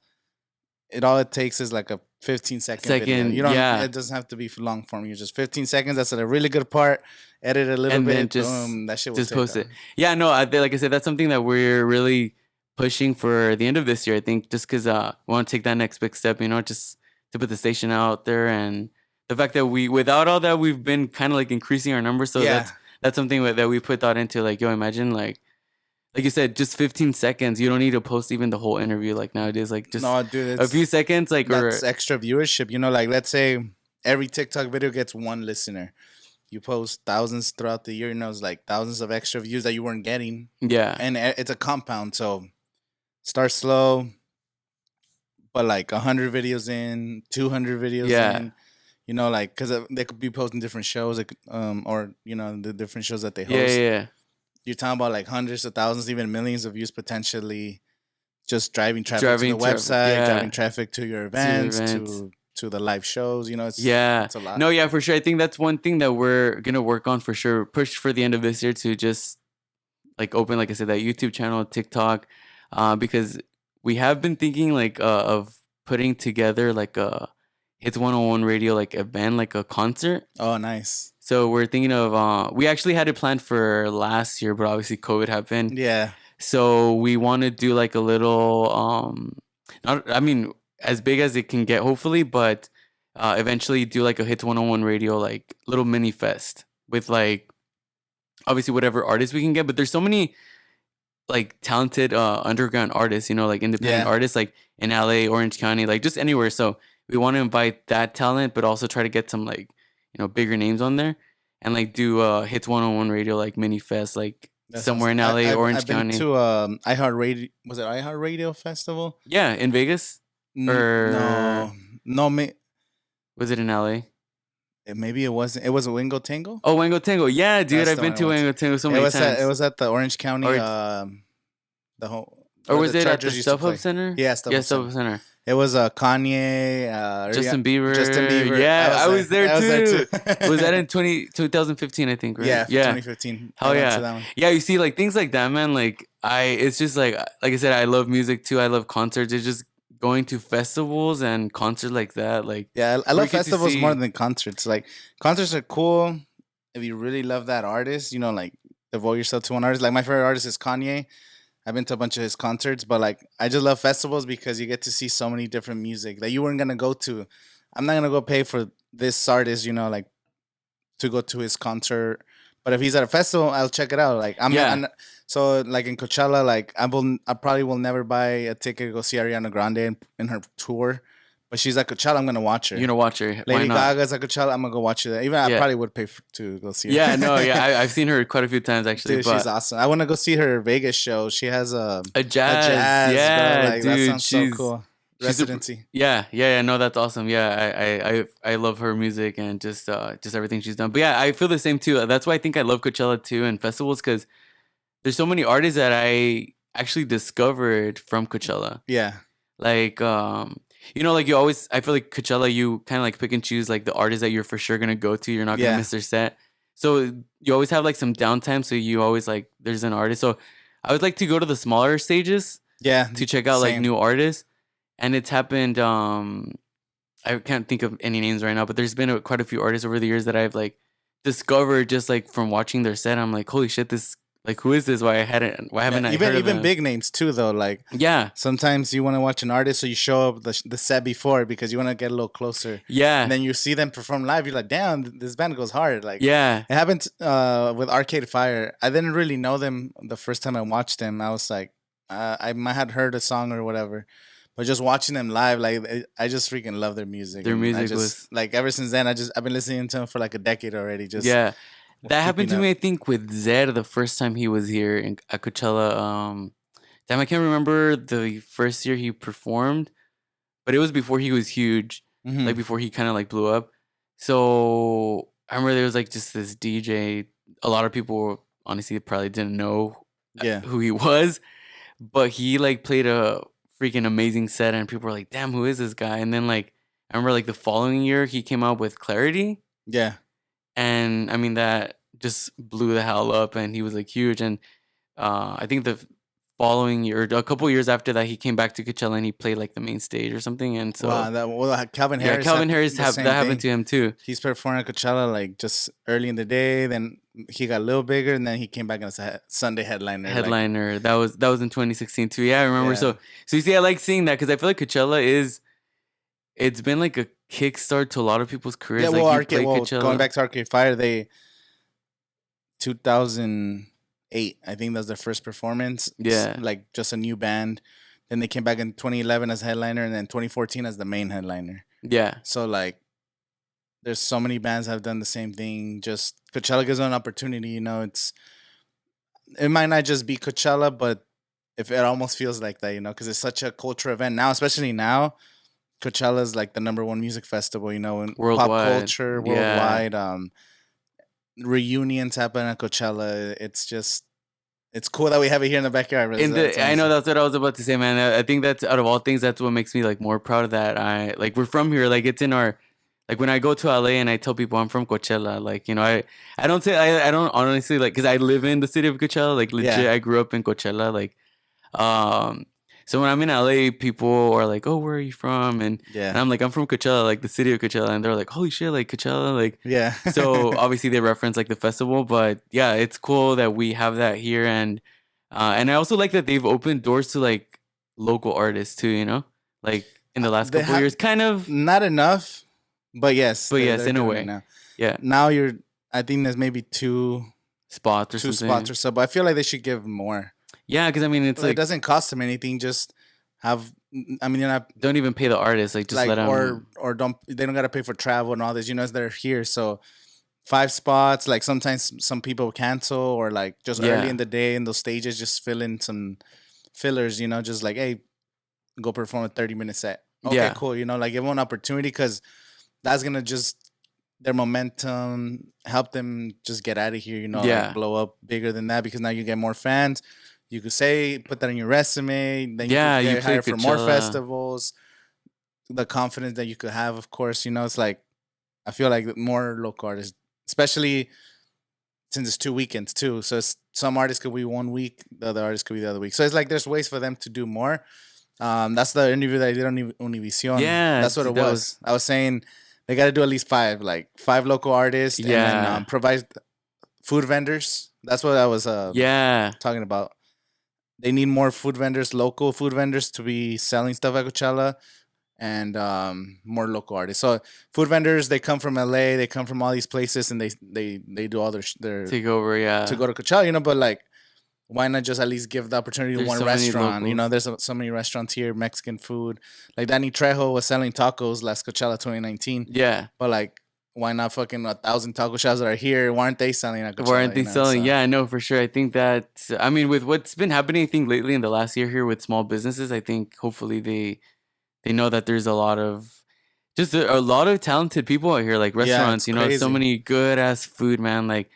all it takes is like a 15-second video. Second, You don't. yeah. It doesn't have to be for long form. You just 15 seconds. That's a really good part. Edit a little And bit. then just Boom. That shit will just take post off. it. Yeah, no, like I said, that's something that we're really pushing for the end of this year. I think just because we want to take that next big step, you know, just to put the station out there, and the fact that without all that, we've been kind of like increasing our numbers. So Yeah. that's something that we put thought into. Like, yo, imagine like you said, just 15 seconds. You don't need to post even the whole interview like nowadays. Like just No, dude, a few seconds, like, or that's extra viewership. You know, like let's say every TikTok video gets one listener. You post thousands throughout the year, you know, it's like thousands of extra views that you weren't getting. yeah, And it's a compound. So start slow, but like 100 videos in, 200 videos Yeah. in. You know, like, because they could be posting different shows, like, or, you know, the different shows that they host. yeah. You're talking about like hundreds of thousands, even millions of views potentially, just driving traffic Driving to the traffic, website, yeah. driving traffic to your events, events. to the live shows. You know, Yeah. it's a lot. No, yeah, for sure. I think that's one thing that we're gonna work on for sure. Push for the end of this year to just like open, like I said, that YouTube channel, TikTok, because we have been thinking like of putting together like a Hits 101 Radio like event, like a concert. Oh, nice. So we're thinking of we actually had it planned for last year, but obviously COVID happened. Yeah. So we want to do like a little not, I mean, as big as it can get hopefully, but eventually do like a Hits 101 Radio like little mini fest with like obviously whatever artists we can get, but there's so many like talented underground artists, you know, like independent Yeah. artists like in LA, Orange County, like just anywhere. So we want to invite that talent, but also try to get some like, you know, bigger names on there and like do Hits 101 Radio like mini fest like That sounds. somewhere in LA, Orange I've been County. to iHeartRadio. Was it iHeartRadio Festival? Yeah, in Vegas or No, no. was it in LA? Maybe it wasn't. It was a Wingo Tango. Oh, Wango Tango. Yeah, dude, That's I've the been one to I went Wango Tango so It many was times. it was at the Orange County. Or- The whole. or where was the it at the Chargers used to play. StubHub Center? Yeah, StubHub Yeah, Center. StubHub Center. It was Kanye, Justin Bieber. Justin Bieber. Yeah, I was there too. Was that in 2015, I think, right? Yeah, 2015. Hell I went yeah. to that one. Yeah, you see, like things like that, man. Like it's just like I said, I love music too. I love concerts. It's just going to festivals and concerts like that. Like Yeah, I we love get to festivals see- more than concerts. Like concerts are cool if you really love that artist. You know, like devote yourself to one artist. Like my favorite artist is Kanye. I've been to a bunch of his concerts, but like I just love festivals because you get to see so many different music that you weren't gonna go to. I'm not gonna go pay for this artist, you know, like to go to his concert. But if he's at a festival, I'll check it out. Like so like in Coachella, like I probably will never buy a ticket to go see Ariana Grande in her tour. But she's at Coachella, I'm gonna watch her. You're gonna watch her. Why Lady not? Gaga's at Coachella, I'm gonna go watch her. Even I Yeah. probably would pay to go see her. Yeah, no, yeah, I've seen her quite a few times actually. Dude, but she's awesome. I want to go see her Vegas show. She has a a jazz, bro. Like, dude, that sounds so she's cool. she's a- Residency. yeah. No, that's awesome. Yeah, I love her music and just everything she's done. But yeah, I feel the same too. That's why I think I love Coachella too and festivals because there's so many artists that I actually discovered from Coachella. Yeah. Like you know, like you always, I feel like Coachella, you kind of like pick and choose like the artists that you're for sure gonna go to. You're not gonna Yeah. miss their set. So you always have like some downtime. So you always like there's an artist. So I would like to go to the smaller stages Yeah. to check out like Same. new artists. And it's happened. I can't think of any names right now, but there's been quite a few artists over the years that I've like discovered just like from watching their set. I'm like, holy shit, this like who is this? Why haven't I heard of even them? big names too though. Like Yeah, sometimes you want to watch an artist, so you show up the set before because you want to get a little closer. yeah, And then you see them perform live. You're like, damn, this band goes hard. Like yeah. it happened with Arcade Fire. I didn't really know them the first time I watched them. I was like, I might had heard a song or whatever, but just watching them live, like I just freaking love their music. Their And music I just, was- like ever since then. I've been listening to them for like a decade already. Just Yeah, that happened to keeping me. I think with Zed the first time he was here at Coachella. Damn, I can't remember the first year he performed, but it was before he was huge, Mhm. like before he kind of like blew up. So I remember there was like just this DJ. A lot of people honestly probably didn't know Yeah. who he was, but he like played a freaking amazing set, and people were like, "Damn, who is this guy?" And then like I remember like the following year he came out with Clarity. Yeah. And I mean that just blew the hell up, and he was like huge. And I think the following year, or a couple years after that, he came back to Coachella and he played like the main stage or something. And so Wow, Calvin yeah, Harris. Calvin had Harris the that same happened thing. to him too. He's performing at Coachella like just early in the day. Then he got a little bigger, and then he came back as a Sunday headliner. like- Headliner that was in 2016 too. Yeah, I remember. Yeah. So you see, I like seeing that because I feel like Coachella it's been like a kickstart to a lot of people's careers. yeah, like well, you play Coachella. going back to Arcade Fire, 2008, I think that was their first performance. Yeah. Like just a new band. Then they came back in 2011 as headliner, and then 2014 as the main headliner. Yeah, So like, there's so many bands that have done the same thing. Just Coachella gives them an opportunity. You know, it might not just be Coachella, but if it almost feels like that, you know, because it's such a culture event now, especially now. Coachella is like the #1 music festival, you know, in pop Worldwide. culture, Yeah. worldwide. Reunions happen at Coachella. It's just it's cool that we have it here in the backyard. In That's the, I know amazing. that's what I was about to say, man. I think that's out of all things, that's what makes me like more proud of that. I like we're from here, like it's in our like when I go to LA and I tell people I'm from Coachella, like I don't say I don't honestly like because I live in the city of Coachella, like legit. Yeah, I grew up in Coachella, like um. So when I'm in LA, people are like, "Oh, where are you from?" And yeah, I'm like, "I'm from Coachella, like the city of Coachella," and they're like, "Holy shit, like Coachella, like." yeah. So obviously they reference like the festival, but yeah, it's cool that we have that here, and I also like that they've opened doors to like local artists too, like in the last They couple of have years, kind of. not enough, but yes, But yes, they're in a doing it way, now. yeah, Now you're. I think there's maybe spots or two spots something. or so, but I feel like they should give more. Yeah, because I mean, it's Like, it like doesn't cost them anything. Just have. I mean, you're not don't even pay the artist, like just let like them. or don't they don't gotta pay for travel and all this. They're here, so 5 spots. Like sometimes some people cancel or like just early in Yeah, the day in those stages, just fill in some fillers. Just like hey, go perform a 30-minute set. Okay, yeah, cool. Like give them an opportunity because that's gonna just their momentum help them just get out of here. Like yeah, blow up bigger than that because now you get more fans. You could say put that in your resume. Then you yeah. could You get play hired for more Coachella. festivals. The confidence that you could have, of course. It's like I feel like more local artists, especially since it's 2 weekends too. So some artists could be 1 week, the other artists could be the other week. So it's like there's ways for them to do more. That's the interview that I did on Univision. Yeah, That's what it that was was. I was saying they got to do at least five, like five local artists, and then yeah, provide food vendors. That's what I was yeah. talking about. They need more food vendors, local food vendors, to be selling stuff at Coachella, and more local artists. So food vendors, they come from LA, they come from all these places, and they do all their Take over, to yeah. go to Coachella. But like why not just at least give the opportunity to There's one so many restaurant? locals. There's so many restaurants here, Mexican food. Like Danny Trejo was selling tacos last Coachella 2019, Yeah. but like why not fucking 1,000 taco shops that are here? Why aren't they selling at Why aren't Coachella? they selling? So Yeah, I know for sure. I think that I mean with what's been happening, I think lately in the last year here with small businesses, I think hopefully they know that there's a lot of just a lot of talented people out here, like yeah, restaurants. it's So crazy. many good ass food, man. Like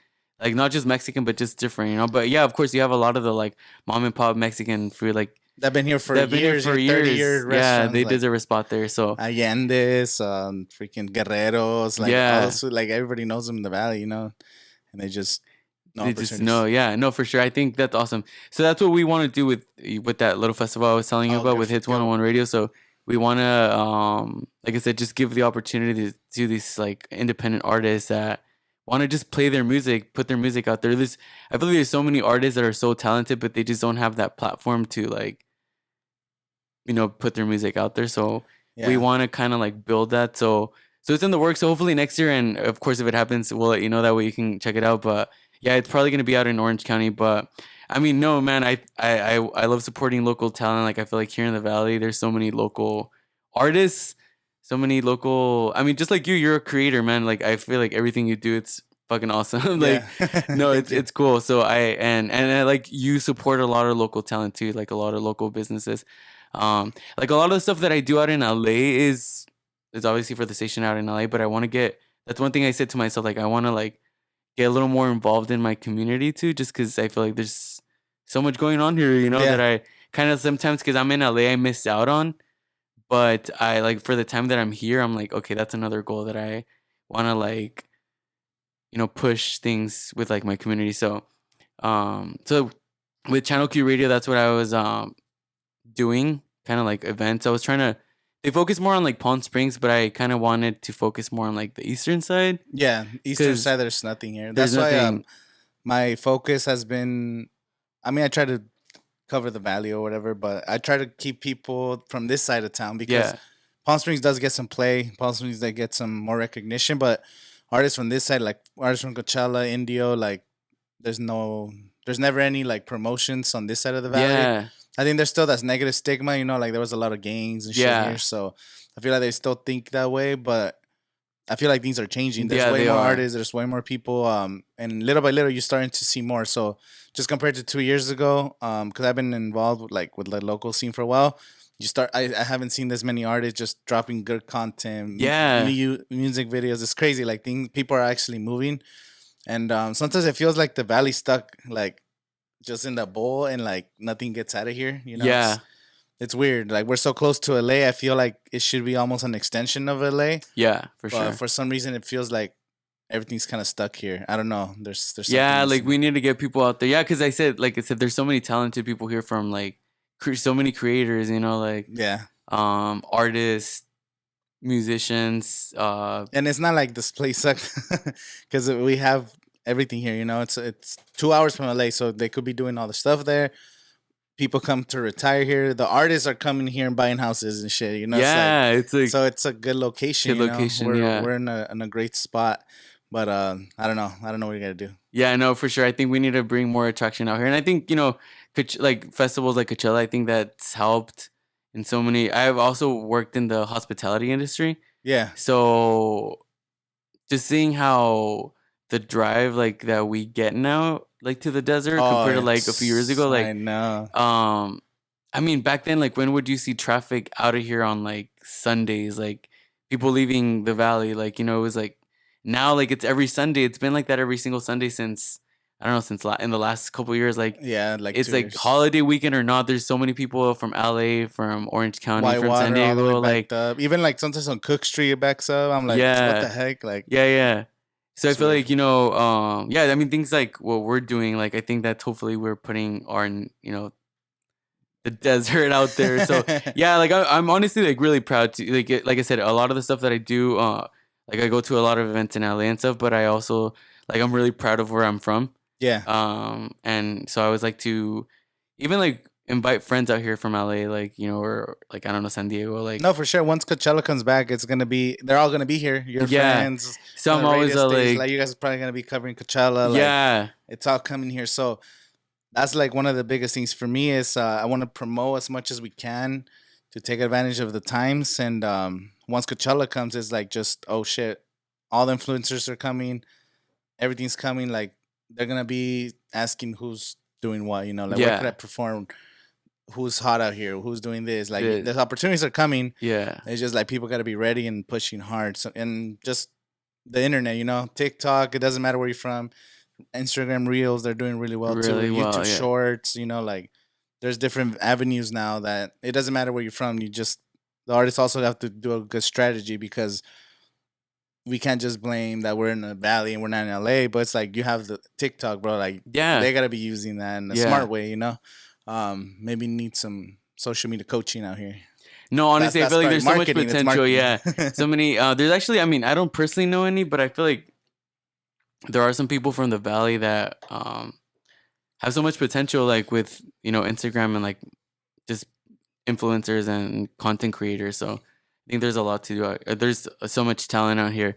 not just Mexican, but just different. But yeah, of course you have a lot of the like mom and pop Mexican food, like They've been here for they've been here years, for 30-year years. Yeah, restaurants they like deserve a spot there. So Allende's, freaking Guerreros, like all yeah. those, like everybody knows them in the valley, and they just no They just know, opportunities. yeah, no, for sure. I think that's awesome. So that's what we want to do with that little festival I was telling you Oh, about with Hits One give, on One Radio. So we want to, like I said, just give the opportunity to these like independent artists that want to just play their music, put their music out there. I believe there's so many artists that are so talented, but they just don't have that platform to like, put their music out there. So we yeah, want to kind of like build that. So it's in the works. So hopefully next year, and of course if it happens, we'll let you know, that way you can check it out. But yeah, it's probably gonna be out in Orange County. But I mean, no, man, I love supporting local talent. Like I feel like here in the Valley, there's so many local artists, so many local. I mean, just like you're a creator, man. Like I feel like everything you do, it's fucking awesome. yeah. Like no, Thank it's you. it's cool. So and I, like you support a lot of local talent too, like a lot of local businesses. Like a lot of the stuff that I do out in LA is obviously for the station out in LA, but I want to get. That's one thing I said to myself. Like I want to like get a little more involved in my community too, just because I feel like there's so much going on here. That Yeah, I kind of sometimes because I'm in LA, I miss out on. But I like for the time that I'm here, I'm like, okay, that's another goal that I want to like push things with like my community. So with Channel Q Radio, that's what I was doing, kind of like events. I was trying to. They focus more on like Palm Springs, but I kind of wanted to focus more on like the eastern side yeah. Eastern because side, there's nothing here. there's That's why nothing. my focus has been. I mean, I try to cover the valley or whatever, but I try to keep people from this side of town because Yeah, Palm Springs does get some play. Palm Springs they get some more recognition, but artists from this side, like artists from Coachella, Indio, like there's no, there's never any like promotions on this side of the valley. yeah, I think there's still that negative stigma, like there was a lot of gangs and shit here, yeah, so I feel like they still think that way, but I feel like things are changing. There's yeah. way They more are. artists. There's way more people. And little by little, you're starting to see more. So just compared to 2 years ago, because I've been involved with the local scene for a while. I haven't seen this many artists just dropping good content, Yeah, music videos. It's crazy. Like things, people are actually moving, and sometimes it feels like the valley stuck. Like just in the bowl and like nothing gets out of here. You know, Yeah. it's weird. Like we're so close to LA. I feel like it should be almost an extension of LA, Yeah, for but sure. for some reason it feels like everything's kind of stuck here. I don't know. There's something Yeah, like missing. we need to get people out there. Yeah, because like I said, there's so many talented people here from like so many creators, you know, like Yeah, artists, musicians, and it's not like this place sucks because we have everything here. You know, it's 2 hours from LA, so they could be doing all the stuff there. People come to retire here. The artists are coming here and buying houses and shit. You know, it's like yeah, it's like so it's a good location. good You know, location, yeah. we're in a great spot. But I don't know. I don't know what you gotta do. Yeah, no, for sure. I think we need to bring more attraction out here. And I think, you know, like festivals like Coachella, I think that's helped in so many. I've also worked in the hospitality industry. Yeah. So just seeing how the drive like that we get now, like to the desert compared to like a few years ago, I like know. I mean back then, like when would you see traffic out of here on like Sundays, like people leaving the valley, like you know, it was like now like it's every Sunday. It's been like that every single Sunday since I don't know, since in the last couple of years, like Yeah, like it's 2 like years. holiday weekend or not, there's so many people from LA, from Orange County, from San Whitewater all the way Diego, like backed up. Even like sometimes on Cook Street it backs up. I'm like, what the yeah. heck? Like Yeah, yeah. So I it's feel weird. like, you know, yeah, I mean things like what we're doing, like I think that hopefully we're putting our, you know, the desert out there. So yeah, like I'm honestly like really proud to like I said, a lot of the stuff that I do, like I go to a lot of events in LA and stuff, but I also like I'm really proud of where I'm from. Yeah. And so I always like to even like invite friends out here from LA, like, you know, or like I don't know, San Diego, like No, for sure. Once Coachella comes back, it's gonna be. They're all gonna be here. Your yeah. friends So from I'm the always radio station. Like like you guys are probably gonna be covering Coachella. Like yeah. it's all coming here. So that's like one of the biggest things for me is I want to promote as much as we can to take advantage of the times. And once Coachella comes, it's like just oh shit, all the influencers are coming. Everything's coming. Like they're gonna be asking who's doing what. You know, like where could I Yeah. perform? Who's hot out here? Who's doing this? Like The the opportunities are coming. yeah. It's just like people got to be ready and pushing hard. So and just the internet, you know, TikTok. It doesn't matter where you're from. Instagram Reels, they're doing really well too. Really well, YouTube yeah. Shorts, you know, like there's different avenues now that it doesn't matter where you're from. You just the artists also have to do a good strategy because we can't just blame that we're in the valley and we're not in LA. But it's like you have the TikTok, bro. Like Yeah. they gotta be using that in a Yeah. smart way, you know. Maybe need some social media coaching out here. No, honestly, I That's feel like probably there's so much marketing. It's potential. Yeah. marketing. So many there's actually I mean, I don't personally know any, but I feel like there are some people from the valley that have so much potential like with, you know, Instagram and like just influencers and content creators. So I think there's a lot to do. There's so much talent out here.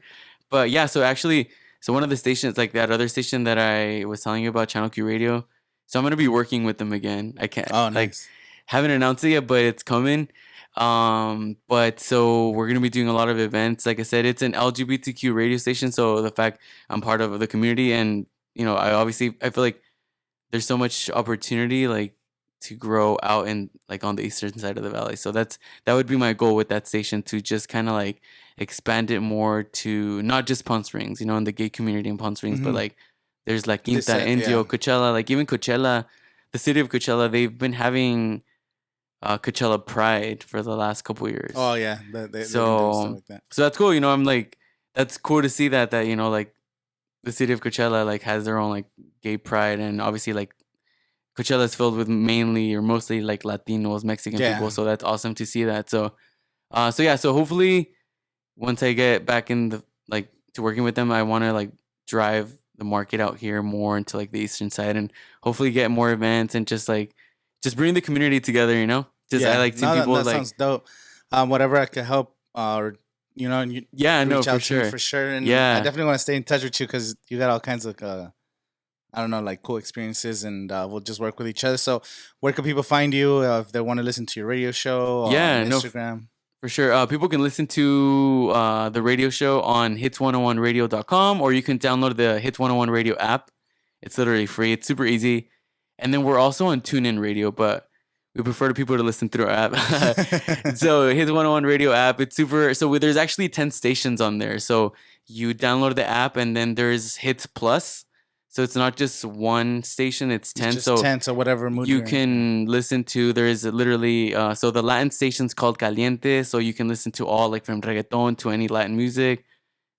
But yeah, so actually, so one of the stations, like that other station that I was telling you about, Channel Q Radio. So I'm gonna be working with them again. I can't Oh, like nice. haven't announced it yet, but it's coming. But so we're gonna be doing a lot of events. Like I said, it's an LGBTQ radio station. So the fact I'm part of the community, and you know, I feel like there's so much opportunity like to grow out in like on the eastern side of the valley. So that would be my goal with that station, to just kind of like expand it more to not just Palm Springs, you know, in the gay community in Palm Springs, but Hmm. like there's La This Quinta, Indio, yeah. Coachella, like even Coachella, the city of Coachella, they've been having Coachella Pride for the last couple years. Oh yeah, they've been doing stuff So like that. so that's cool. You know, I'm like that's cool to see that you know like the city of Coachella like has their own like gay pride, and obviously like Coachella is filled with mainly or mostly like Latinos, Mexican Yeah. people. So that's awesome to see that. So so yeah, so hopefully once I get back in the like to working with them, I want to like drive the market out here more into like the eastern side, and hopefully get more events and just bring the community together, you know? Just I Yeah. like seeing No, people that like sounds dope. Whatever I could help, or you know, you yeah, no, reach for out to me sure. for sure. And I Yeah. definitely want to stay in touch with you because you got all kinds of I don't know, like cool experiences, and we'll just work with each other. So, where can people find you if they want to listen to your radio show on Yeah, no, Instagram? for sure. People can listen to the radio show on hits101radio.com, or you can download the Hits 101 Radio app. It's literally free. It's super easy. And then we're also on TuneIn Radio, but we prefer to people to listen through our app. So Hits 101 Radio app, it's super. So there's actually 10 stations on there. So you download the app, and then there's Hits Plus. So it's not just one station, it's It's 10. just So tense or whatever mood you you're in. can listen to, there is literally, so the Latin station's called Caliente. So you can listen to all, like from reggaeton to any Latin music.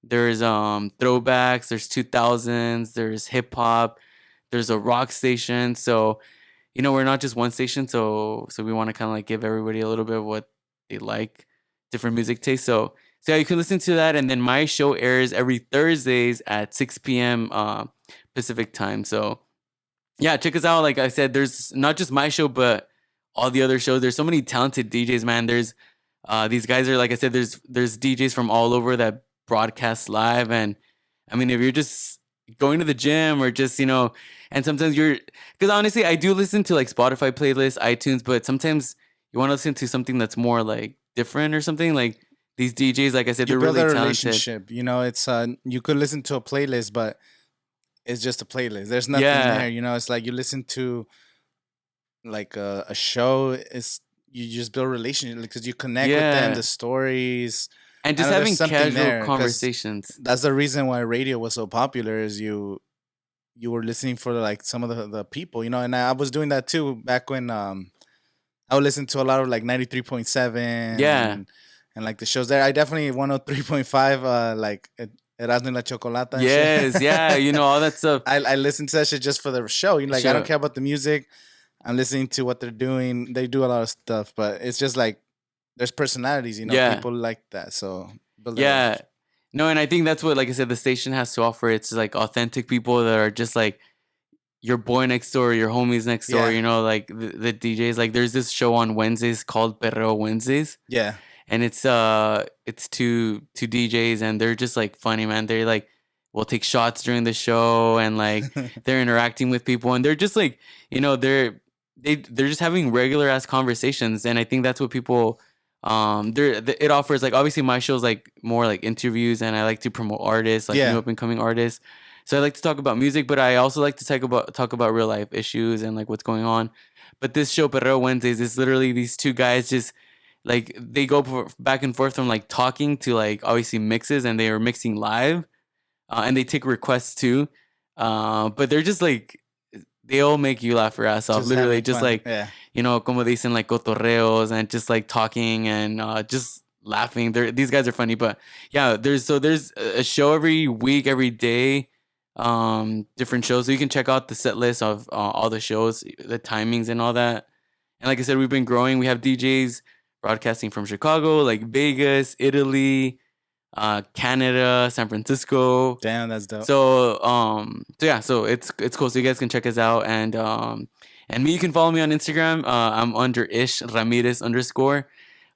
There's throwbacks, there's 2000s, there's hip hop, there's a rock station. So, we're not just one station. So we want to kind of like give everybody a little bit of what they like, different music tastes. So yeah, you can listen to that. And then my show airs every Thursdays at 6 p.m. Pacific time. So yeah, check us out. Like I said, there's not just my show, but all the other shows. There's so many talented DJs, man. There's these guys are, like I said, there's DJs from all over that broadcast live. And I mean, if you're just going to the gym or just, and sometimes because honestly, I do listen to like Spotify playlists, iTunes, but sometimes you want to listen to something that's more like different or something. Like these DJs, like I said, You they're build really a talented. relationship. It's you could listen to a playlist, but it's just a playlist. There's nothing Yeah. there. It's like you listen to like a show. It's you just build a relationship because you connect with them, Yeah. the stories. And I just know there's having something casual there because conversations. that's the reason why radio was so popular. Is you were listening for like some of the people, and I was doing that too back when I would listen to a lot of like 93.7 Yeah. and like the shows there. I definitely 103.5 like Erasmo y la Chocolata and Yes, shit. yeah, all that stuff. I listen to that shit just for the show. Like I don't Sure. care about the music. I'm listening to what they're doing. They do a lot of stuff, but it's just like there's personalities, Yeah. people like that. So build that Yeah. relationship. No, and I think that's what, like I said, the station has to offer. It's like authentic people that are just like your boy next door, your homies next door, Yeah. like the DJs. Like there's this show on Wednesdays called Perreo Wednesdays. Yeah. And it's two DJs, and they're just like funny, man. They like will take shots during the show, and like they're interacting with people, and they're just like, they're just having regular ass conversations. And I think that's what people it offers. Like obviously my show's like more like interviews, and I like to promote artists, like Yeah. new up and coming artists. So I like to talk about music, but I also like to talk about real life issues and like what's going on. But this show, Perreo Wednesdays, is literally these two guys just like they go back and forth from like talking to like obviously mixes, and they are mixing live, and they take requests too. But they're just like, they all make you laugh your ass off. Just Literally, having just fun. like, Yeah. como dicen, like cotorreos, and just like talking and just laughing. These guys are funny. But yeah, there's a show every week, every day, different shows. So you can check out the set list of all the shows, the timings, and all that. And like I said, we've been growing. We have DJs broadcasting from Chicago, like Vegas, Italy, Canada, San Francisco. Damn, that's dope. So yeah, so it's cool. So you guys can check us out, and me, you can follow me on Instagram. I'm under Ish Ramirez _.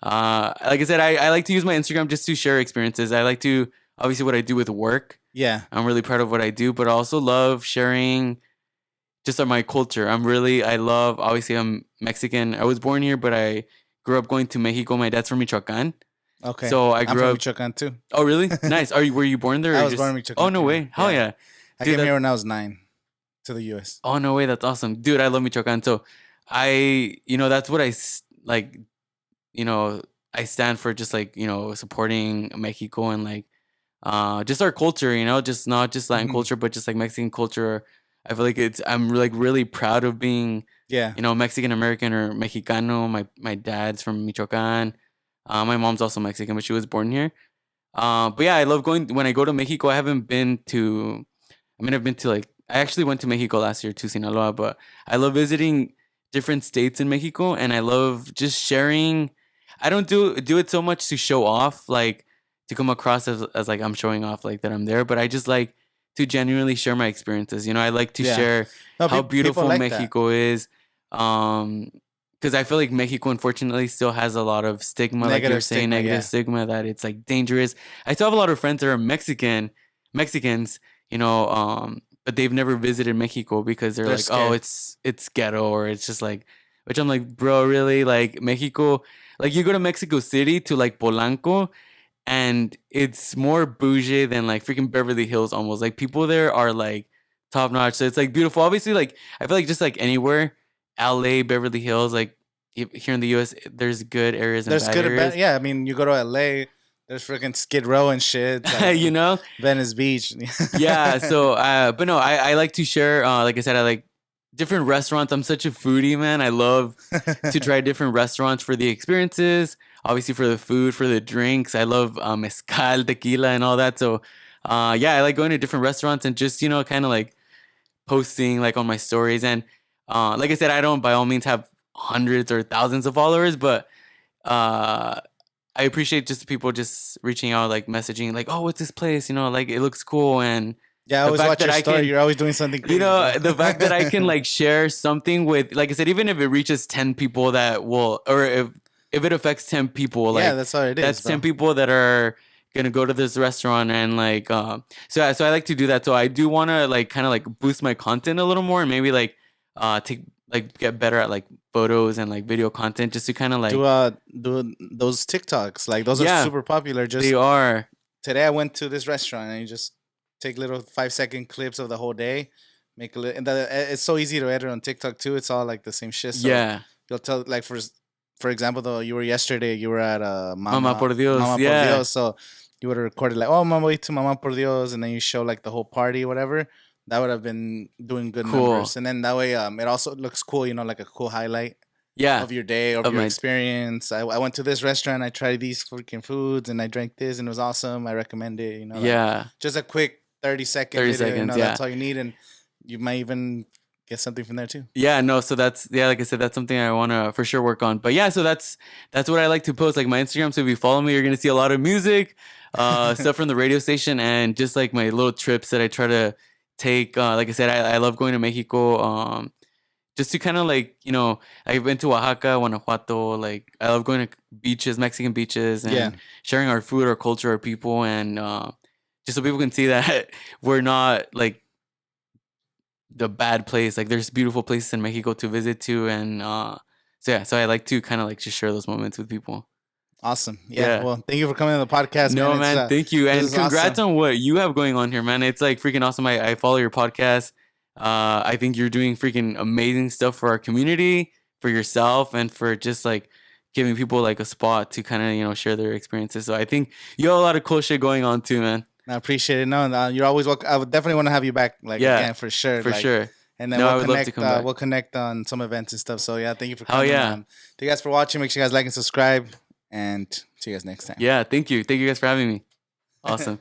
Like I said, I like to use my Instagram just to share experiences. I like to, obviously, what I do with work. Yeah. I'm really proud of what I do, but I also love sharing just my culture. Obviously I'm Mexican. I was born here, but I grew up going to Mexico. My dad's from Michoacan. Okay. So I'm from Michoacan too. Oh, really? Nice. Were you born there? I was born in Michoacan. Oh, no way. Hell yeah. I Dude, came here when I was 9 to the U.S. Oh, no way. That's awesome. Dude, I love Michoacan. So that's what like, I stand for, just like, supporting Mexico and like, just our culture, just not just Latin culture, but just like Mexican culture. I feel like I'm like really proud of being, Mexican American or Mexicano. My dad's from Michoacan. My mom's also Mexican, but she was born here. But yeah, I love going when I go to Mexico. I've been to like, I actually went to Mexico last year to Sinaloa, but I love visiting different states in Mexico, and I love just sharing. I don't do it so much to show off, like to come across as like I'm showing off, like that I'm there, but I just like to genuinely share my experiences. I like to share how beautiful like Mexico is. Because I feel like Mexico, unfortunately, still has a lot of stigma, like you're saying, negative stigma, that it's like dangerous. I still have a lot of friends that are Mexicans, but they've never visited Mexico because they're like, scared. Oh, it's ghetto, or it's just like, which I'm like, bro, really? Like Mexico, like you go to Mexico City to like Polanco, and it's more bougie than like freaking Beverly Hills almost. Like people there are like top notch. So it's like beautiful. Obviously, like I feel like just like anywhere, LA, Beverly Hills, like here in the US, there's good areas and bad areas. Yeah, I mean, you go to LA, There's freaking Skid Row and shit. Like you know? Venice Beach. Yeah. So, but no, I like to share. Like I said, I like different restaurants. I'm such a foodie, man. I love to try different restaurants for the experiences. Obviously, for the food, for the drinks. I love mezcal, tequila, and all that. So, yeah, I like going to different restaurants and just kind of like posting like on my stories. And like I said, I don't by all means have hundreds or thousands of followers, but uh, I appreciate just people just reaching out, like messaging, like, "Oh, what's this place? Like it looks cool." And Yeah, I the always fact watch that your I story. can, You're always doing something crazy. the fact that I can like share something with, like I said, even if it reaches 10 people that will, or if it affects 10 people, yeah, like that's all it is. that's Bro. 10 people that are gonna go to this restaurant and like so I like to do that. So I do want to like kind of like boost my content a little more and maybe like take like get better at like photos and like video content just to kind of like Do those TikToks, like those are yeah, super popular. Just they are. today I went to this restaurant and you just take little 5-second clips of the whole day, make a little, and it's so easy to edit on TikTok too. It's all like the same shit. So Yeah, you'll tell, like, for example, though, you were yesterday, you were at Mama por Dios. Mama por Yeah, Dios. So you would have recorded like, oh, Mama, wait to Mama por Dios, and then you show like the whole party, whatever. That would have been doing good Cool. numbers, and then that way, it also looks cool, like a cool highlight yeah, of your day, of of your my experience. I went to this restaurant, I tried these freaking foods, and I drank this, and it was awesome. I recommend it. Like, yeah. just a quick 30-second 30 video. seconds, That's yeah. all you need, and you might even get something from there too. Yeah, no, so that's like I said, that's something I want to for sure work on. But yeah, so that's what I like to post, like my Instagram. So if you follow me, you're gonna see a lot of music, stuff from the radio station, and just like my little trips that I try to take. Like I said, I love going to Mexico. Just to kind of like I've been to Oaxaca, Guanajuato. Like I love going to beaches, Mexican beaches, and Yeah. sharing our food, our culture, our people, and just so people can see that we're not like the bad place. Like there's beautiful places in Mexico to visit to, and so I like to kind of like just share those moments with people. Awesome. Yeah. Yeah. Well, thank you for coming to the podcast. No, man, thank you, this and is congrats awesome. on what you have going on here, man. It's like freaking awesome. I follow your podcast. I think you're doing freaking amazing stuff for our community, for yourself, and for just like giving people like a spot to kind of share their experiences. So I think you have a lot of cool shit going on too, man. I appreciate it. No, you're always welcome. I would definitely want to have you back, like, Yeah, again, for sure. for like, sure. And then No, I we'll would love to connect. come back. We'll connect on some events and stuff. So yeah, thank you for Hell coming. yeah. Thank you guys for watching. Make sure you guys like and subscribe, and see you guys next time. Yeah, thank you guys for having me. Awesome.